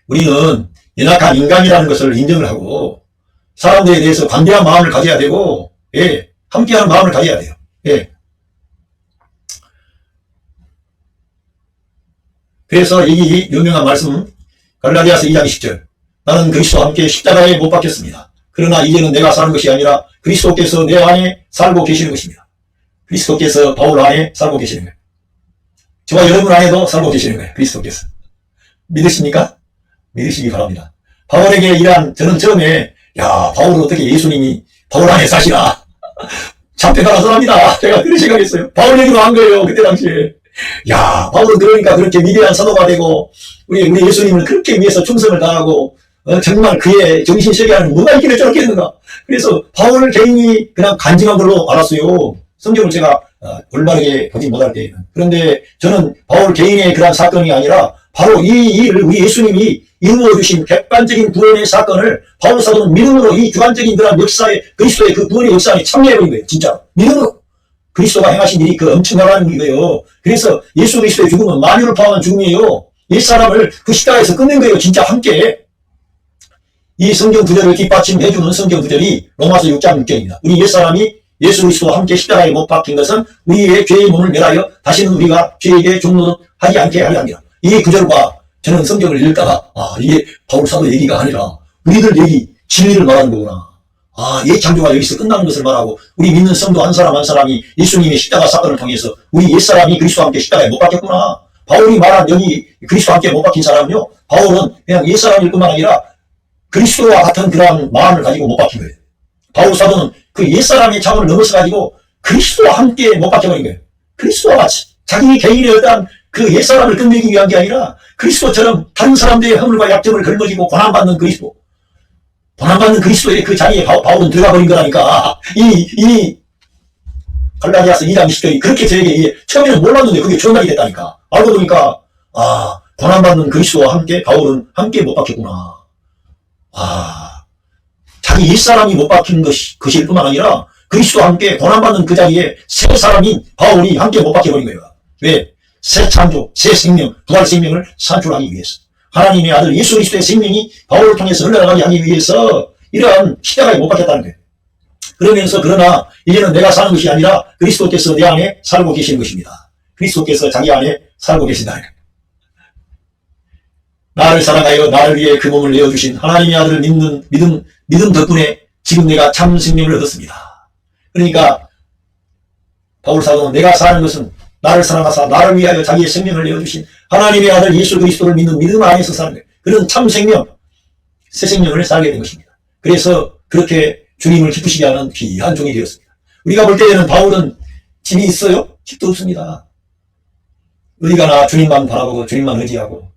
우리는 연약한 인간이라는 것을 인정을 하고 사람들에 대해서 관대한 마음을 가져야 되고 함께하는 마음을 가져야 돼요. 그래서 이 유명한 말씀 갈라디아서 2장 10절 나는 그리스도와 함께 십자가에 못 박혔습니다. 그러나 이제는 내가 사는 것이 아니라 그리스도께서 내 안에 살고 계시는 것입니다. 그리스도께서 바울 안에 살고 계시는 거예요. 저와 여러분 안에도 살고 계시는 거예요. 그리스도께서. 믿으십니까? 믿으시기 바랍니다. 바울에게 저는 처음에 바울은 어떻게 예수님이 바울 안에 사시나 참패가 사람이다. 제가 그런 생각했어요. 바울 얘기로 한 거예요. 그때 당시에. 바울은 그러니까 그렇게 위대한 사도가 되고 우리 예수님을 그렇게 위해서 충성을 다하고 정말 그의 정신세계에는 뭐가 있길래 저렇게 했는가. 그래서 바울 개인이 그냥 간증한 걸로 알았어요. 성경을 제가 올바르게 보지 못할 때에는. 그런데 저는 바울 개인의 그런 사건이 아니라 바로 이 일을 우리 예수님이 이루어주신 객관적인 구원의 사건을 바울 사도는 믿음으로 이 주관적인 그런 역사의 그리스도의 그 구원의 역사 안에 참여해버린 거예요. 진짜 믿음으로. 그리스도가 행하신 일이 그 엄청나다는 거예요. 그래서 예수 그리스도의 죽음은 만유를 포함한 죽음이에요. 옛사람을 그 십자가에서 끝낸 거예요. 진짜 함께. 이 성경 구절을 뒷받침해주는 성경 구절이 로마서 6장 6절입니다. 우리 옛사람이 예수 그리스도와 함께 십자가에 못 박힌 것은 우리의 죄의 몸을 멸하여 다시는 우리가 죄에게 종노릇하지 않게 하려 합니다. 이 구절과 저는 성경을 읽다가 이게 바울 사도 얘기가 아니라 우리들 얘기 진리를 말하는 거구나. 옛 창조가 여기서 끝나는 것을 말하고 우리 믿는 성도 한 사람 한 사람이 예수님의 십자가 사건을 통해서 우리 옛사람이 그리스도와 함께 십자가에 못 박혔구나. 바울이 말한 여기 그리스도와 함께 못 박힌 사람은요. 바울은 그냥 옛사람일 뿐만 아니라 그리스도와 같은 그런 마음을 가지고 못 박힌 거예요. 바울 사도는 그 옛사람의 창을 넘어서가지고 그리스도와 함께 못 박혀버린 거예요. 그리스도와 같이 자기 개인의 어떤 그 옛사람을 끝내기 위한 게 아니라 그리스도처럼 다른 사람들의 허물과 약점을 걸머지고 고난받는 그리스도. 고난받는 그리스도의 그 자리에 바울은 들어가 버린 거라니까. 이 갈라디아서 2장 20절이 그렇게 저에게 처음에는 몰랐는데 그게 전달이 됐다니까. 알고 보니까 고난받는 그리스도와 함께 바울은 함께 못 박혔구나. 자기 옛사람이 못 박힌 것일 뿐만 아니라 그리스도와 함께 고난받는 그 자리에 새 사람인 바울이 함께 못 박혀버린 거예요. 왜? 새 창조, 새 생명, 부활 생명을 산출하기 위해서. 하나님의 아들 예수 그리스도의 생명이 바울을 통해서 흘러나가게 하기 위해서 이러한 십자가에 못 박혔다는 거예요. 그러면서 그러나 이제는 내가 사는 것이 아니라 그리스도께서 내 안에 살고 계시는 것입니다. 그리스도께서 자기 안에 살고 계신다는 거예요. 나를 사랑하여 나를 위해 그 몸을 내어주신 하나님의 아들을 믿는 믿음 덕분에 지금 내가 참 생명을 얻었습니다. 그러니까 바울 사도는 내가 사는 것은 나를 사랑하사 나를 위하여 자기의 생명을 내어주신 하나님의 아들 예수 그리스도를 믿는 믿음 안에서 사는 거예요. 그런 참 생명, 새 생명을 살게 된 것입니다. 그래서 그렇게 주님을 기쁘시게 하는 귀한 종이 되었습니다. 우리가 볼 때에는 바울은 집이 있어요? 집도 없습니다. 어디 가나 주님만 바라보고 주님만 의지하고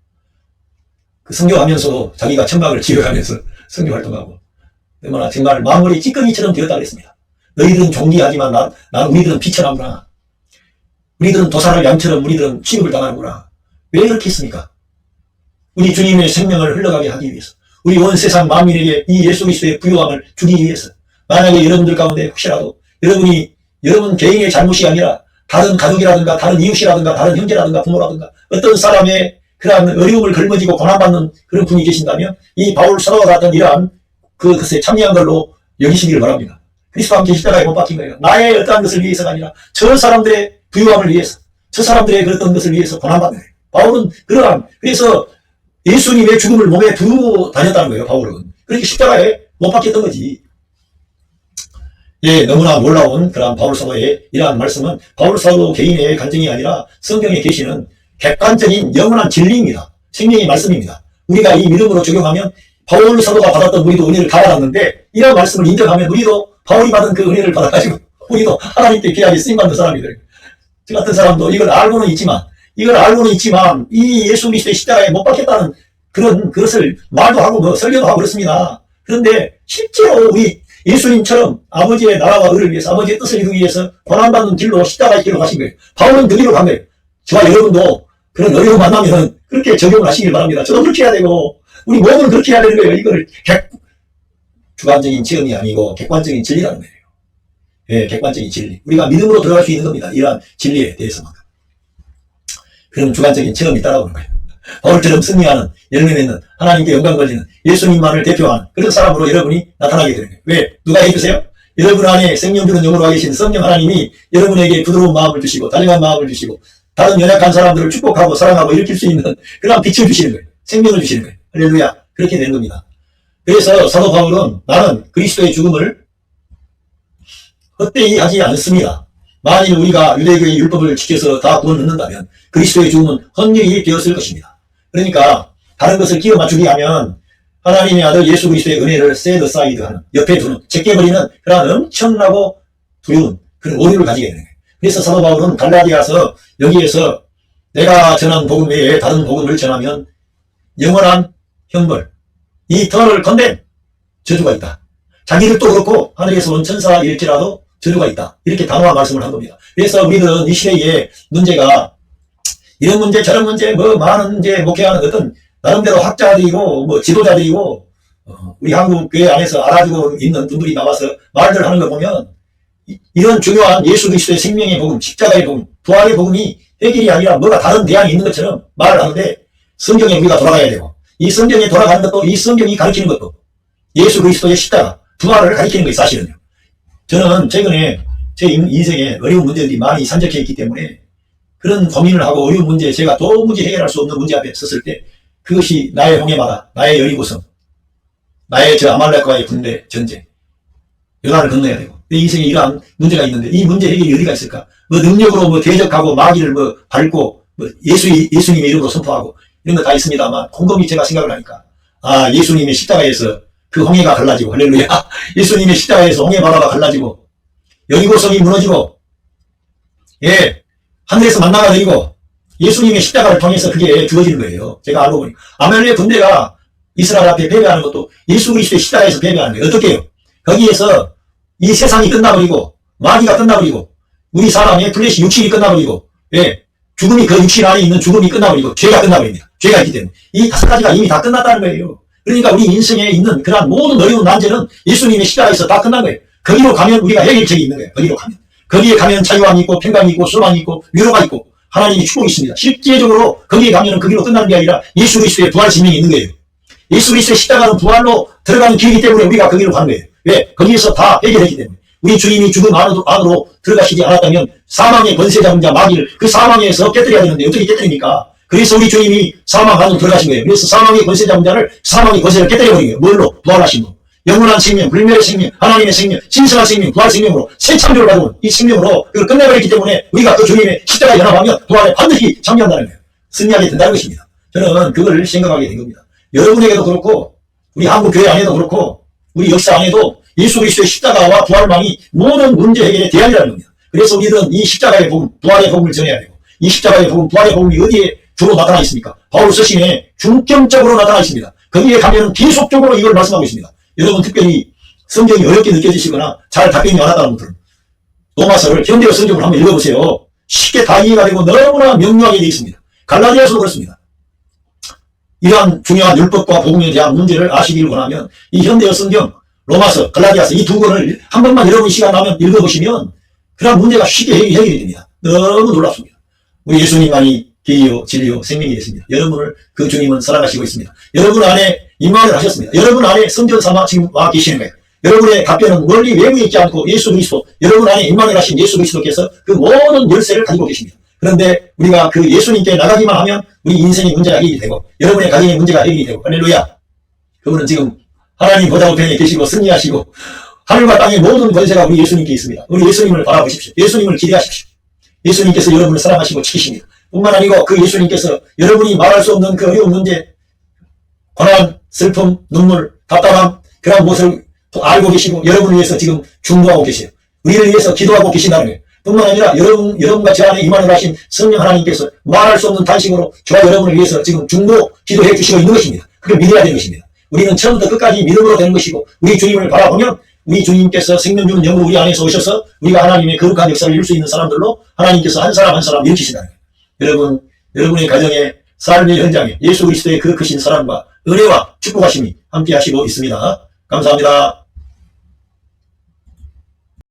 그 선교하면서도 자기가 천막을 지어가면서 선교 활동하고 얼마나 정말 마무리 찌꺼기처럼 되었다 그랬습니다. 너희들은 종기하지만 우리들은 비천하구나. 우리들은 도살을 양처럼 우리들은 취급을 당하는구나. 왜 그렇게 했습니까? 우리 주님의 생명을 흘러가게 하기 위해서, 우리 온 세상 만민에게 이 예수 그리스도의 부요함을 주기 위해서. 만약에 여러분들 가운데 혹시라도 여러분 개인의 잘못이 아니라 다른 가족이라든가 다른 이웃이라든가 다른 형제라든가 부모라든가 어떤 사람의 그러한 어려움을 걸머지고 고난받는 그런 분이 계신다면 이 바울 사도가 갔던 이러한 그것에 참여한 걸로 여기시기를 바랍니다. 그리스도와 함께 십자가에 못 박힌 거예요. 나의 어떠한 것을 위해서가 아니라 저 사람들의 부유함을 위해서, 저 사람들의 그랬던 것을 위해서 고난받는 거예요. 바울은 그래서 예수님의 죽음을 몸에 두고 다녔다는 거예요. 바울은 그렇게 십자가에 못 박혔던 거지. 예, 너무나 놀라운 그러한 바울 사도의 이러한 말씀은 바울 사도 개인의 간증이 아니라 성경에 계시는 객관적인 영원한 진리입니다. 생명의 말씀입니다. 우리가 이 믿음으로 적용하면 바울 사도가 받았던 우리도 은혜를 다 받았는데 이런 말씀을 인정하면 우리도 바울이 받은 그 은혜를 받아가지고 우리도 하나님께 귀하게 쓰임받는 사람이 돼요. 저 같은 사람도 이걸 알고는 있지만 이 예수 그리스도의 십자가에 못 박혔다는 그것을 말도 하고 설교도 하고 그렇습니다. 그런데 실제로 우리 예수님처럼 아버지의 나라와 의를 위해서 아버지의 뜻을 이루기 위해서 고난받는 길로 십자가의 길로 가신 거예요. 바울은 그 길로 간 거예요. 저와 여러분도 그런 어려움 만나면 그렇게 적용을 하시길 바랍니다. 저도 그렇게 해야 되고 우리 몸은 그렇게 해야 되는 거예요. 이걸 주관적인 체험이 아니고 객관적인 진리라는 거예요. 예, 객관적인 진리. 우리가 믿음으로 들어갈 수 있는 겁니다. 이러한 진리에 대해서만. 그럼 주관적인 체험이 따라오는 거예요. 바울처럼 승리하는, 열매 맺는, 하나님께 영광 걸리는, 예수님만을 대표하는 그런 사람으로 여러분이 나타나게 되는 거예요. 왜? 누가 해주세요? 여러분 안에 생명 주는 영으로 와 계신 성령 하나님이 여러분에게 부드러운 마음을 주시고 다정한 마음을 주시고 다른 연약한 사람들을 축복하고 사랑하고 일으킬 수 있는 그런 빛을 주시는 거예요. 생명을 주시는 거예요. 할렐루야. 그렇게 되는 겁니다. 그래서 사도 바울은 나는 그리스도의 죽음을 헛되이 하지 않습니다. 만일 우리가 유대교의 율법을 지켜서 다 구원 얻는다면 그리스도의 죽음은 헛되이 되었을 것입니다. 그러니까 다른 것을 끼워 맞추기 하면 하나님의 아들 예수 그리스도의 은혜를 set aside 하는, 옆에 두는, 제껴버리는 그런 엄청나고 두려운 그런 오류를 가지게 되는 거예요. 그래서 사도 바울은 갈라디아서 여기에서 내가 전한 복음 외에 다른 복음을 전하면 영원한 형벌, 이터널 컨덴, 저주가 있다. 자기들도 그렇고 하늘에서 온 천사일지라도 저주가 있다. 이렇게 단호한 말씀을 한 겁니다. 그래서 우리들은 이 시대의 문제가 이런 문제 저런 문제 많은 문제 목회하는 어떤 나름대로 학자들이고 지도자들이고 우리 한국 교회 안에서 알아주고 있는 분들이 나와서 말들 하는 거 보면 이런 중요한 예수 그리스도의 생명의 복음, 십자가의 복음, 부활의 복음이 해결이 아니라 뭐가 다른 대안이 있는 것처럼 말을 하는데 성경에 우리가 돌아가야 되고 이 성경에 돌아가는 것도 이 성경이 가르치는 것도 예수 그리스도의 십자가, 부활을 가르치는 것이 사실은요. 저는 최근에 제 인생에 어려운 문제들이 많이 산적해 있기 때문에 그런 고민을 하고 어려운 문제, 제가 도무지 해결할 수 없는 문제 앞에 섰을 때 그것이 나의 홍해바다, 나의 여리고성, 나의 저 아말렉과의 군대 전쟁, 요단을 건너야 되고 내 인생에 이러한 문제가 있는데 이 문제 해결이 어디가 있을까? 능력으로 대적하고 마귀를 밟고 예수님의 이름으로 선포하고 이런 거 다 있습니다만 곰곰이 제가 생각을 하니까 예수님의 십자가에서 그 홍해가 갈라지고 할렐루야. 예수님의 십자가에서 홍해바다가 갈라지고 여리고성이 무너지고 하늘에서 만나가 내리고 예수님의 십자가를 통해서 그게 주어지는 거예요. 제가 알고 보니 아말렉 군대가 이스라엘 앞에 패배하는 것도 예수 그리스도의 십자가에서 패배하는 거예요. 어떻게 해요? 거기에서 이 세상이 끝나버리고 마귀가 끝나버리고 우리 사람의 플래시 육신이 끝나버리고 죽음이 그 육신 안에 있는 죽음이 끝나버리고 죄가 끝나버립니다. 죄가 있기 때문에 이 5가지가 이미 다 끝났다는 거예요. 그러니까 우리 인생에 있는 그러한 모든 어려운 난제는 예수님의 십자가에서 다 끝난 거예요. 거기로 가면 우리가 해결책이 있는 거예요. 거기로 가면. 거기에 가면 자유함이 있고 평강이 있고 소망이 있고 위로가 있고 하나님의 축복이 있습니다. 실제적으로 거기에 가면 거기로 끝나는 게 아니라 예수 그리스도의 부활 생명이 있는 거예요. 예수 그리스도의 십자가는 부활로 들어가는 길이기 때문에 우리가 거기로 가는 거예요. 왜? 거기에서 다 해결했기 때문에. 우리 주님이 죽음 안으로 들어가시지 않았다면 사망의 권세 잡은 자 마귀를 그 사망에서 깨뜨려야 되는데 어떻게 깨뜨립니까? 그래서 우리 주님이 사망 안으로 들어가신 거예요. 그래서 사망의 권세 잡은 자를 사망의 권세를 깨뜨려버린 거예요. 뭘로? 부활하신 분. 영원한 생명, 불멸의 생명, 하나님의 생명, 신성한 생명, 부활 생명으로 새 창조를 가져온 이 생명으로 그걸 끝내버렸기 때문에 우리가 그 주님의 십자가에 연합하면 부활에 반드시 참여한다는 거예요. 승리하게 된다는 것입니다. 저는 그걸 생각하게 된 겁니다. 여러분에게도 그렇고 우리 한국 교회 안에도 그렇고 우리 역사 안에도 예수 그리스도의 십자가와 부활만이 모든 문제 해결의 대안이라는 겁니다. 그래서 우리들은 이 십자가의 복음, 부활의 복음을 전해야 되고 이 십자가의 복음, 부활의 복음이 어디에 주로 나타나 있습니까? 바울 서신에 중점적으로 나타나 있습니다. 거기에 가면 계속적으로 이걸 말씀하고 있습니다. 여러분 특별히 성경이 어렵게 느껴지시거나 잘 답변이 안 왔다는 분들은 로마서를 현대어 성경을 한번 읽어보세요. 쉽게 다 이해가 되고 너무나 명료하게 되어 있습니다. 갈라디아서도 그렇습니다. 이러한 중요한 율법과 복음에 대한 문제를 아시기를 원하면 이 현대어 성경, 로마서, 갈라디아서 이 두 권을 한 번만 여러분 시간 나면 읽어보시면 그런 문제가 쉽게 해결이 됩니다. 너무 놀랍습니다. 우리 예수님만이 길이요 진리요 생명이 됐습니다. 여러분을 그 주님은 사랑하시고 있습니다. 여러분 안에 임마를 하셨습니다. 여러분 안에 성전 삼아 지금 와 계시는 거예요. 여러분의 답변은 멀리 외부에 있지 않고 예수 그리스도, 여러분 안에 임마를 하신 예수 그리스도께서 그 모든 열쇠를 가지고 계십니다. 그런데 우리가 그 예수님께 나가기만 하면 우리 인생의 문제가 해결이 되고 여러분의 가정의 문제가 해결이 되고 할렐루야. 그분은 지금 하나님 보좌 우편에 계시고 승리하시고 하늘과 땅의 모든 권세가 우리 예수님께 있습니다. 우리 예수님을 바라보십시오. 예수님을 기대하십시오. 예수님께서 여러분을 사랑하시고 지키십니다. 뿐만 아니고 그 예수님께서 여러분이 말할 수 없는 그 어려운 문제, 고난, 슬픔, 눈물, 답답함, 그런 것을 알고 계시고 여러분을 위해서 지금 중보하고 계세요. 우리를 위해서 기도하고 계신다는 거예요. 뿐만 아니라 여러분과 제 안에 임하는 하신 성령 하나님께서 말할 수 없는 단식으로 저와 여러분을 위해서 지금 중보 기도해 주시고 있는 것입니다. 그걸 믿어야 되는 것입니다. 우리는 처음부터 끝까지 믿음으로 되는 것이고 우리 주님을 바라보면 우리 주님께서 생명 주는 영으로 우리 안에서 오셔서 우리가 하나님의 거룩한 역사를 이룰 수 있는 사람들로 하나님께서 한 사람 한 사람 일으키신다는 거예요. 여러분의 가정에 삶의 현장에 예수 그리스도의 그 크신 사랑과 은혜와 축복하심이 함께 하시고 있습니다. 감사합니다.